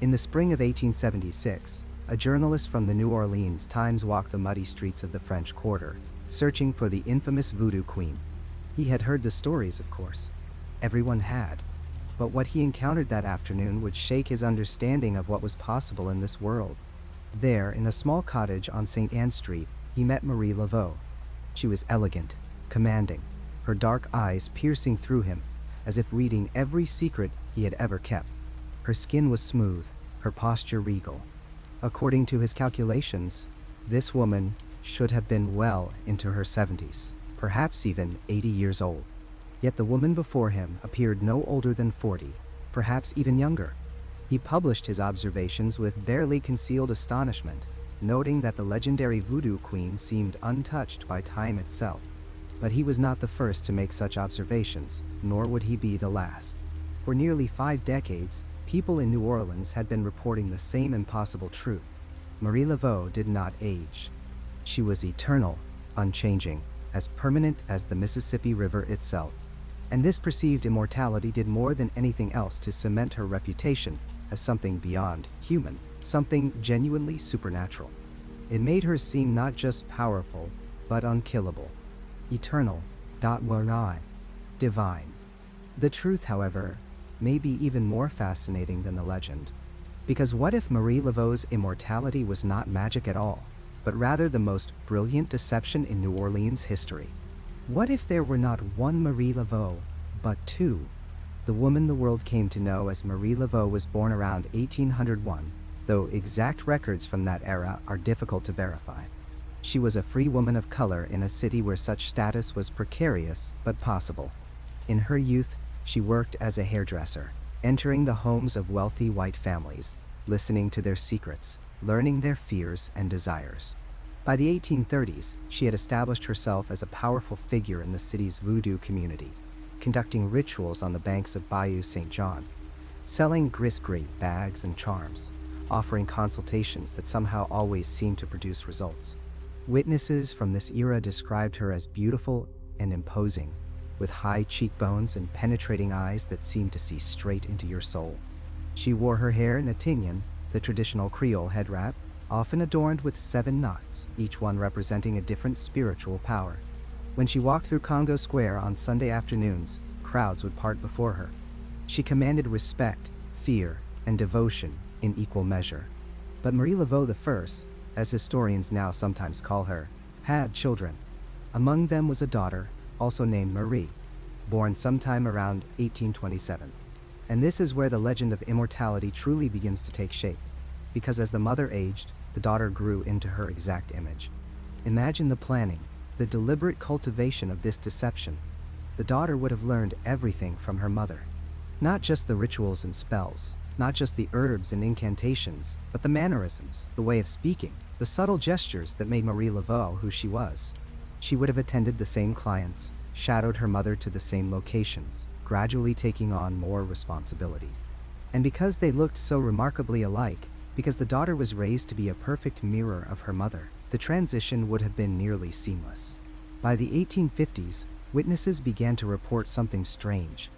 In the spring of 1876, a journalist from the New Orleans Times walked the muddy streets of the French Quarter, searching for the infamous Voodoo Queen. He had heard the stories, of course. Everyone had. But what he encountered that afternoon would shake his understanding of what was possible in this world. There, in a small cottage on St. Anne Street, he met Marie Laveau. She was elegant, commanding, her dark eyes piercing through him, as if reading every secret he had ever kept. Her skin was smooth, her posture regal. According to his calculations, this woman should have been well into her 70s, perhaps even 80 years old. Yet the woman before him appeared no older than 40, perhaps even younger. He published his observations with barely concealed astonishment, noting that the legendary Voodoo Queen seemed untouched by time itself. But he was not the first to make such observations, nor would he be the last. For nearly 5 decades, people in New Orleans had been reporting the same impossible truth. Marie Laveau did not age. She was eternal, unchanging, as permanent as the Mississippi River itself. And this perceived immortality did more than anything else to cement her reputation as something beyond human, something genuinely supernatural. It made her seem not just powerful, but unkillable. Eternal, divine. The truth, however, may be even more fascinating than the legend. Because what if Marie Laveau's immortality was not magic at all, but rather the most brilliant deception in New Orleans history? What if there were not one Marie Laveau, but two? The woman the world came to know as Marie Laveau was born around 1801, though exact records from that era are difficult to verify. She was a free woman of color in a city where such status was precarious but possible. In her youth, she worked as a hairdresser, entering the homes of wealthy white families, listening to their secrets, learning their fears and desires. By the 1830s, she had established herself as a powerful figure in the city's voodoo community, conducting rituals on the banks of Bayou St, selling Gris-Gris bags and charms, offering consultations that somehow always seemed to produce results. Witnesses from this era described her as beautiful and imposing, with high cheekbones and penetrating eyes that seemed to see straight into your soul. She wore her hair in a tignon, the traditional Creole head wrap, often adorned with 7 knots, each one representing a different spiritual power. When she walked through Congo Square on Sunday afternoons, crowds would part before her. She commanded respect, fear, and devotion in equal measure. But Marie Laveau I, as historians now sometimes call her, had children. Among them was a daughter, also named Marie, born sometime around 1827. And this is where the legend of immortality truly begins to take shape, because as the mother aged, the daughter grew into her exact image. Imagine the planning, the deliberate cultivation of this deception. The daughter would have learned everything from her mother. Not just the rituals and spells, not just the herbs and incantations, but the mannerisms, the way of speaking, the subtle gestures that made Marie Laveau who she was. She would have attended the same clients, shadowed her mother to the same locations, gradually taking on more responsibilities. And because they looked so remarkably alike, because the daughter was raised to be a perfect mirror of her mother, the transition would have been nearly seamless. By the 1850s, witnesses began to report something strange.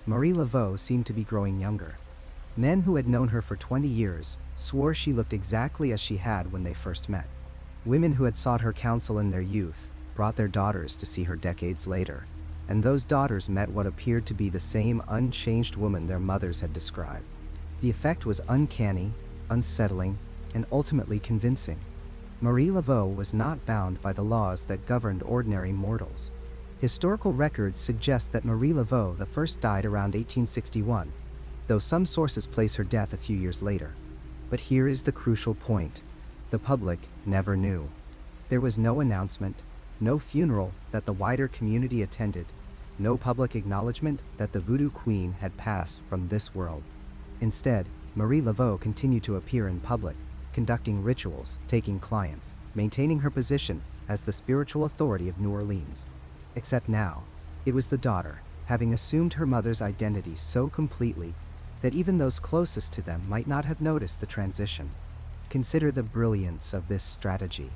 Marie Laveau seemed to be growing younger. Men who had known her for 20 years swore she looked exactly as she had when they first met. Women who had sought her counsel in their youth brought their daughters to see her decades later, and those daughters met what appeared to be the same unchanged woman their mothers had described. The effect was uncanny, unsettling, and ultimately convincing. Marie Laveau was not bound by the laws that governed ordinary mortals. Historical records suggest that Marie Laveau I died around 1861, though some sources place her death a few years later. But here is the crucial point. The public never knew. There was no announcement, no funeral that the wider community attended, no public acknowledgement that the Voodoo Queen had passed from this world. Instead, Marie Laveau continued to appear in public, conducting rituals, taking clients, maintaining her position as the spiritual authority of New Orleans. Except now, it was the daughter, having assumed her mother's identity so completely that even those closest to them might not have noticed the transition. Consider the brilliance of this strategy.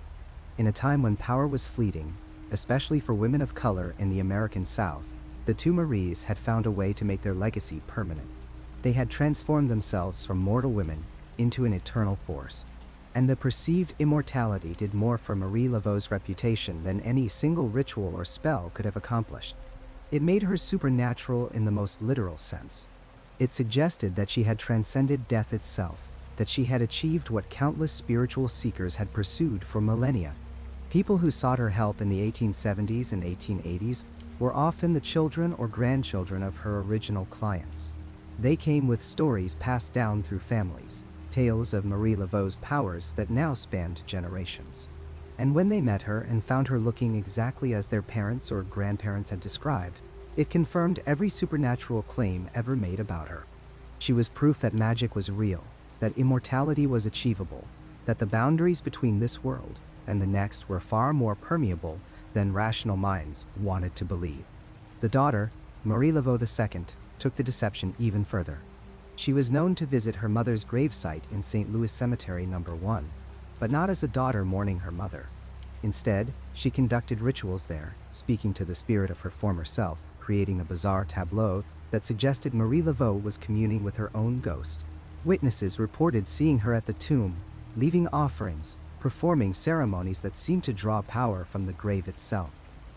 In a time when power was fleeting, especially for women of color in the American South, the two Maries had found a way to make their legacy permanent. They had transformed themselves from mortal women into an eternal force. And the perceived immortality did more for Marie Laveau's reputation than any single ritual or spell could have accomplished. It made her supernatural in the most literal sense. It suggested that she had transcended death itself, that she had achieved what countless spiritual seekers had pursued for millennia. People who sought her help in the 1870s and 1880s were often the children or grandchildren of her original clients. They came with stories passed down through families, tales of Marie Laveau's powers that now spanned generations. And when they met her and found her looking exactly as their parents or grandparents had described, it confirmed every supernatural claim ever made about her. She was proof that magic was real, that immortality was achievable, that the boundaries between this world and the next were far more permeable than rational minds wanted to believe. The daughter, Marie Laveau II, took the deception even further. She was known to visit her mother's gravesite in St. Louis Cemetery No. 1, but not as a daughter mourning her mother. Instead, she conducted rituals there, speaking to the spirit of her former self, creating a bizarre tableau that suggested Marie Laveau was communing with her own ghost. Witnesses reported seeing her at the tomb, leaving offerings, performing ceremonies that seemed to draw power from the grave itself.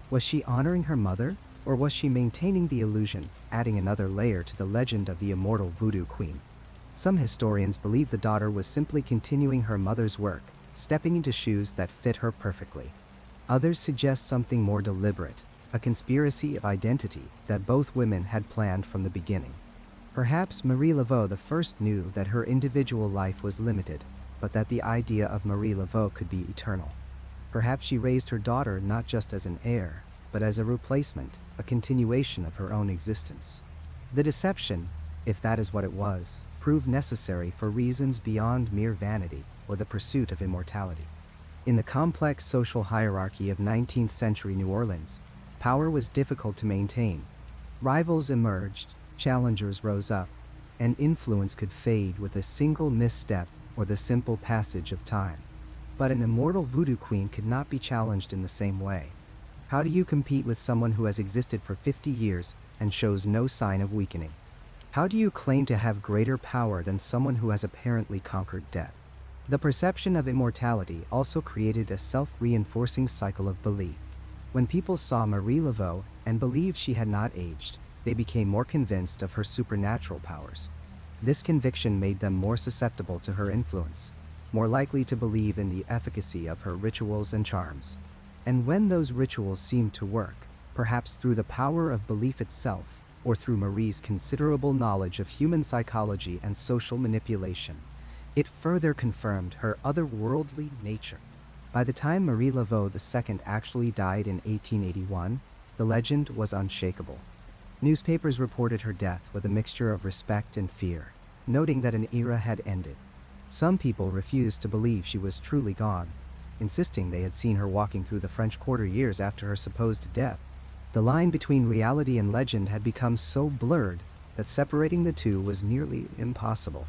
Was she honoring her mother, or was she maintaining the illusion, adding another layer to the legend of the immortal Voodoo Queen? Some historians believe the daughter was simply continuing her mother's work, stepping into shoes that fit her perfectly. Others suggest something more deliberate, a conspiracy of identity that both women had planned from the beginning. Perhaps Marie Laveau I knew that her individual life was limited, but that the idea of Marie Laveau could be eternal. Perhaps she raised her daughter not just as an heir, but as a replacement, a continuation of her own existence. The deception, if that is what it was, proved necessary for reasons beyond mere vanity. or the pursuit of immortality. In the complex social hierarchy of 19th century New Orleans, power was difficult to maintain. Rivals emerged, challengers rose up, and influence could fade with a single misstep or the simple passage of time. But an immortal voodoo queen could not be challenged in the same way. How do you compete with someone who has existed for 50 years and shows no sign of weakening? How do you claim to have greater power than someone who has apparently conquered death? The perception of immortality also created a self-reinforcing cycle of belief. When people saw Marie Laveau and believed she had not aged, they became more convinced of her supernatural powers. This conviction made them more susceptible to her influence, more likely to believe in the efficacy of her rituals and charms. And when those rituals seemed to work, perhaps through the power of belief itself, or through Marie's considerable knowledge of human psychology and social manipulation, it further confirmed her otherworldly nature. By the time Marie Laveau II actually died in 1881, the legend was unshakable. Newspapers reported her death with a mixture of respect and fear, noting that an era had ended. Some people refused to believe she was truly gone, insisting they had seen her walking through the French Quarter years after her supposed death. The line between reality and legend had become so blurred that separating the two was nearly impossible.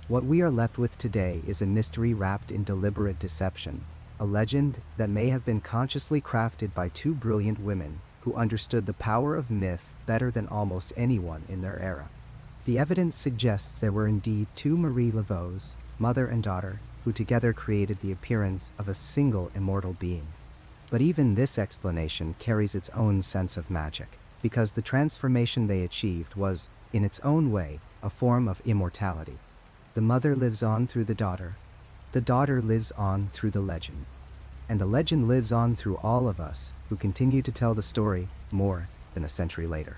What we are left with today is a mystery wrapped in deliberate deception, a legend that may have been consciously crafted by two brilliant women who understood the power of myth better than almost anyone in their era. The evidence suggests there were indeed two Marie Laveaus, mother and daughter, who together created the appearance of a single immortal being. But even this explanation carries its own sense of magic, because the transformation they achieved was, in its own way, a form of immortality. The mother lives on through the daughter lives on through the legend, and the legend lives on through all of us who continue to tell the story more than a century later.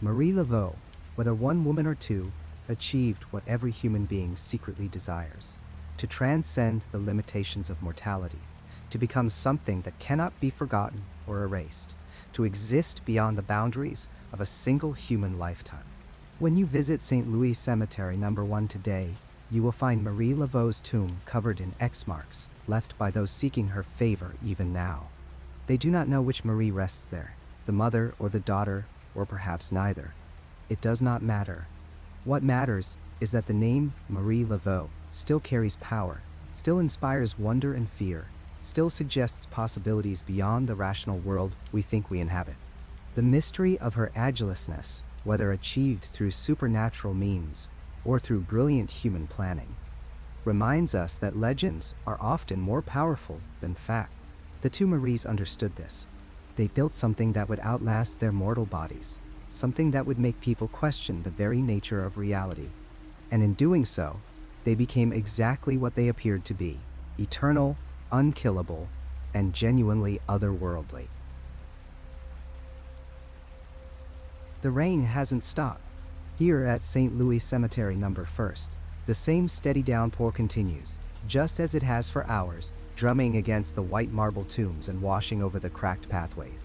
Marie Laveau, whether one woman or two, achieved what every human being secretly desires: to transcend the limitations of mortality, to become something that cannot be forgotten or erased, to exist beyond the boundaries of a single human lifetime. When you visit St. Louis Cemetery No. 1 today, you will find Marie Laveau's tomb covered in X marks left by those seeking her favor even now. They do not know which Marie rests there, the mother or the daughter, or perhaps neither. It does not matter. What matters is that the name Marie Laveau still carries power, still inspires wonder and fear, still suggests possibilities beyond the rational world we think we inhabit. The mystery of her agelessness, whether achieved through supernatural means or through brilliant human planning, reminds us that legends are often more powerful than fact. The two Maries understood this. They built something that would outlast their mortal bodies, something that would make people question the very nature of reality. And in doing so, they became exactly what they appeared to be: eternal, unkillable, and genuinely otherworldly. The rain hasn't stopped. Here at St. Louis Cemetery No. 1, the same steady downpour continues, just as it has for hours, drumming against the white marble tombs and washing over the cracked pathways.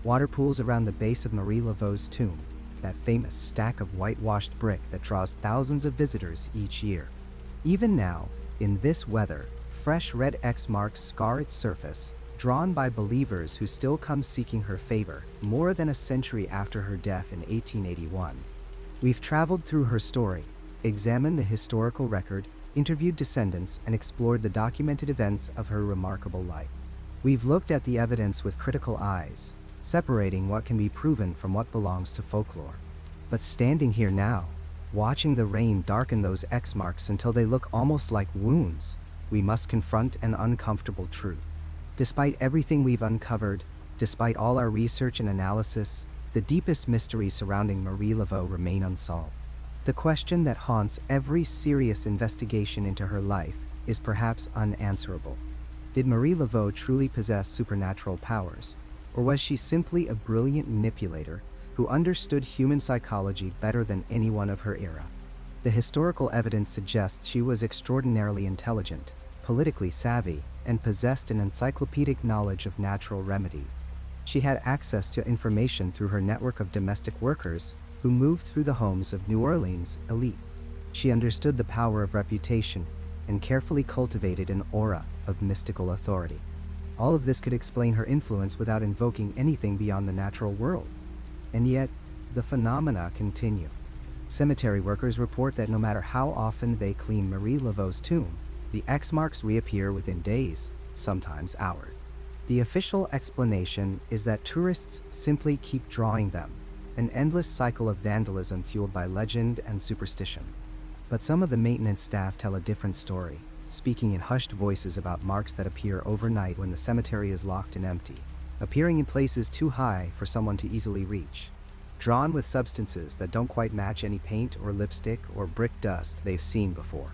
Water pools around the base of Marie Laveau's tomb, that famous stack of whitewashed brick that draws thousands of visitors each year. Even now, in this weather, fresh red X marks scar its surface, drawn by believers who still come seeking her favor more than a century after her death in 1881. We've traveled through her story, examined the historical record, interviewed descendants, and explored the documented events of her remarkable life. We've looked at the evidence with critical eyes, separating what can be proven from what belongs to folklore. But standing here now, watching the rain darken those X marks until they look almost like wounds, we must confront an uncomfortable truth. Despite everything we've uncovered, despite all our research and analysis, the deepest mysteries surrounding Marie Laveau remain unsolved. The question that haunts every serious investigation into her life is perhaps unanswerable. Did Marie Laveau truly possess supernatural powers, or was she simply a brilliant manipulator who understood human psychology better than anyone of her era? The historical evidence suggests she was extraordinarily intelligent, politically savvy, and possessed an encyclopedic knowledge of natural remedies. She had access to information through her network of domestic workers who moved through the homes of New Orleans' elite. She understood the power of reputation and carefully cultivated an aura of mystical authority. All of this could explain her influence without invoking anything beyond the natural world. And yet, the phenomena continue. Cemetery workers report that no matter how often they clean Marie Laveau's tomb, the X marks reappear within days, sometimes hours. The official explanation is that tourists simply keep drawing them, an endless cycle of vandalism fueled by legend and superstition. But some of the maintenance staff tell a different story, speaking in hushed voices about marks that appear overnight when the cemetery is locked and empty, appearing in places too high for someone to easily reach, drawn with substances that don't quite match any paint or lipstick or brick dust they've seen before.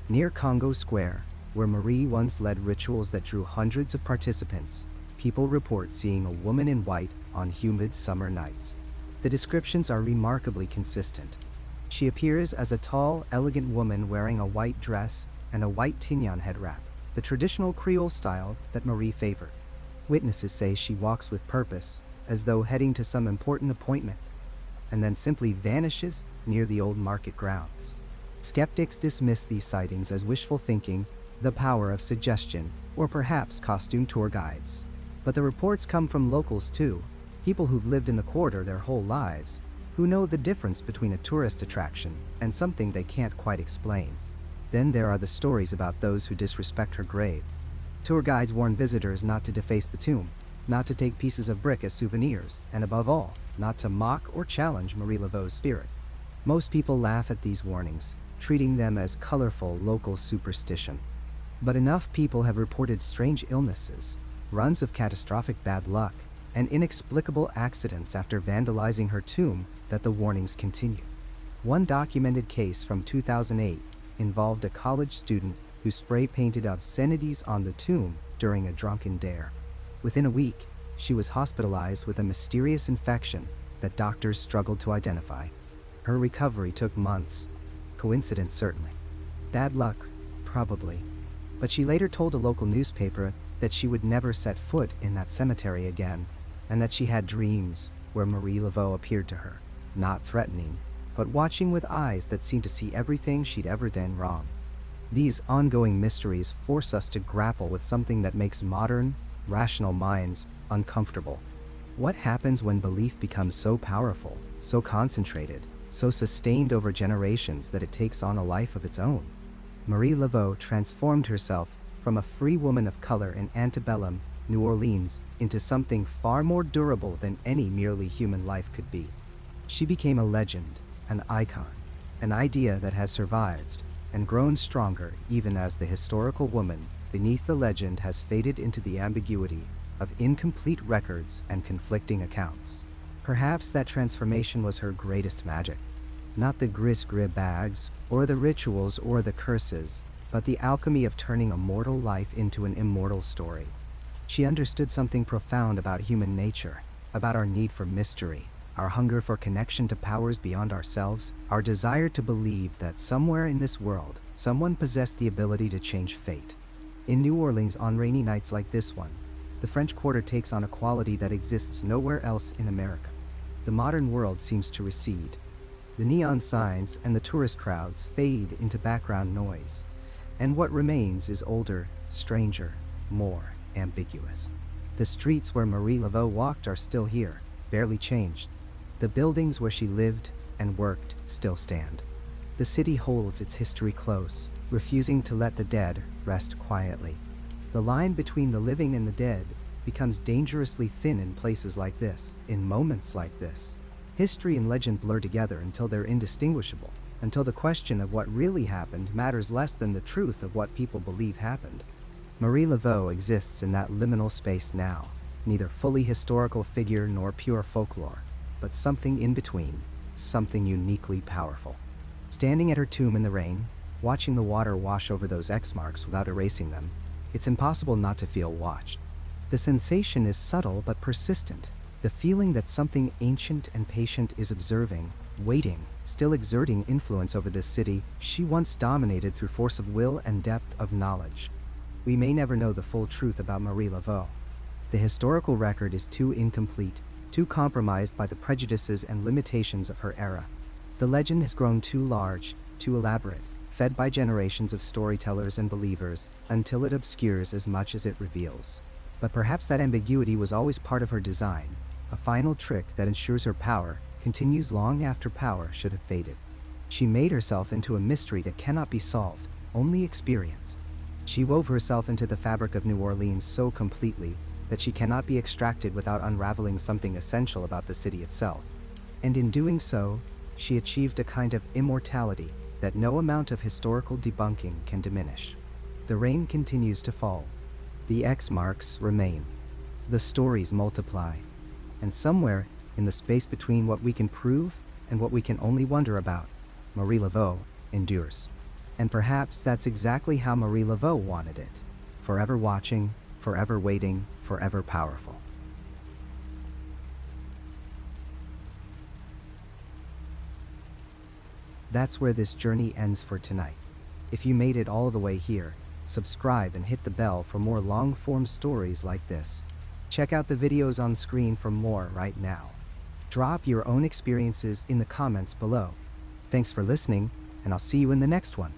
Near Congo Square, where Marie once led rituals that drew hundreds of participants, people report seeing a woman in white on humid summer nights. The descriptions are remarkably consistent. She appears as a tall, elegant woman wearing a white dress and a white tignon head wrap, the traditional Creole style that Marie favored. Witnesses say she walks with purpose, as though heading to some important appointment, and then simply vanishes near the old market grounds. Skeptics dismiss these sightings as wishful thinking, the power of suggestion, or perhaps costume tour guides. But the reports come from locals too, people who've lived in the quarter their whole lives, who know the difference between a tourist attraction and something they can't quite explain. Then there are the stories about those who disrespect her grave. Tour guides warn visitors not to deface the tomb, not to take pieces of brick as souvenirs, and above all, not to mock or challenge Marie Laveau's spirit. Most people laugh at these warnings, treating them as colorful local superstition. But enough people have reported strange illnesses, runs of catastrophic bad luck, and inexplicable accidents after vandalizing her tomb that the warnings continue. One documented case from 2008 involved a college student who spray-painted obscenities on the tomb during a drunken dare. Within a week, she was hospitalized with a mysterious infection that doctors struggled to identify. Her recovery took months. Coincidence, certainly. Bad luck, probably. But she later told a local newspaper that she would never set foot in that cemetery again, and that she had dreams where Marie Laveau appeared to her, not threatening, but watching with eyes that seemed to see everything she'd ever done wrong. These ongoing mysteries force us to grapple with something that makes modern, rational minds uncomfortable. What happens when belief becomes so powerful, so concentrated, so sustained over generations that it takes on a life of its own? Marie Laveau transformed herself from a free woman of color in antebellum New Orleans into something far more durable than any merely human life could be. She became a legend, an icon, an idea that has survived and grown stronger even as the historical woman beneath the legend has faded into the ambiguity of incomplete records and conflicting accounts. Perhaps that transformation was her greatest magic. Not the Gris-Gris bags, or the rituals, or the curses, but the alchemy of turning a mortal life into an immortal story. She understood something profound about human nature, about our need for mystery, our hunger for connection to powers beyond ourselves, our desire to believe that somewhere in this world, someone possessed the ability to change fate. In New Orleans on rainy nights like this one, the French Quarter takes on a quality that exists nowhere else in America. The modern world seems to recede. The neon signs and the tourist crowds fade into background noise, and what remains is older, stranger, more ambiguous. The streets where Marie Laveau walked are still here, barely changed. The buildings where she lived and worked still stand. The city holds its history close, refusing to let the dead rest quietly. The line between the living and the dead becomes dangerously thin in places like this, in moments like this. History and legend blur together until they're indistinguishable, until the question of what really happened matters less than the truth of what people believe happened. Marie Laveau exists in that liminal space now, neither fully historical figure nor pure folklore, but something in between, something uniquely powerful. Standing at her tomb in the rain, watching the water wash over those X marks without erasing them, it's impossible not to feel watched. The sensation is subtle but persistent, the feeling that something ancient and patient is observing, waiting, still exerting influence over this city she once dominated through force of will and depth of knowledge. We may never know the full truth about Marie Laveau. The historical record is too incomplete, too compromised by the prejudices and limitations of her era. The legend has grown too large, too elaborate, fed by generations of storytellers and believers, until it obscures as much as it reveals. But perhaps that ambiguity was always part of her design, a final trick that ensures her power continues long after power should have faded. She made herself into a mystery that cannot be solved, only experienced. She wove herself into the fabric of New Orleans so completely that she cannot be extracted without unraveling something essential about the city itself. And in doing so, she achieved a kind of immortality that no amount of historical debunking can diminish. The rain continues to fall. The X marks remain. The stories multiply. And somewhere, in the space between what we can prove and what we can only wonder about, Marie Laveau endures. And perhaps that's exactly how Marie Laveau wanted it. Forever watching, forever waiting, forever powerful. That's where this journey ends for tonight. If you made it all the way here, subscribe and hit the bell for more long-form stories like this. Check out the videos on screen for more right now. Drop your own experiences in the comments below. Thanks for listening, and I'll see you in the next one.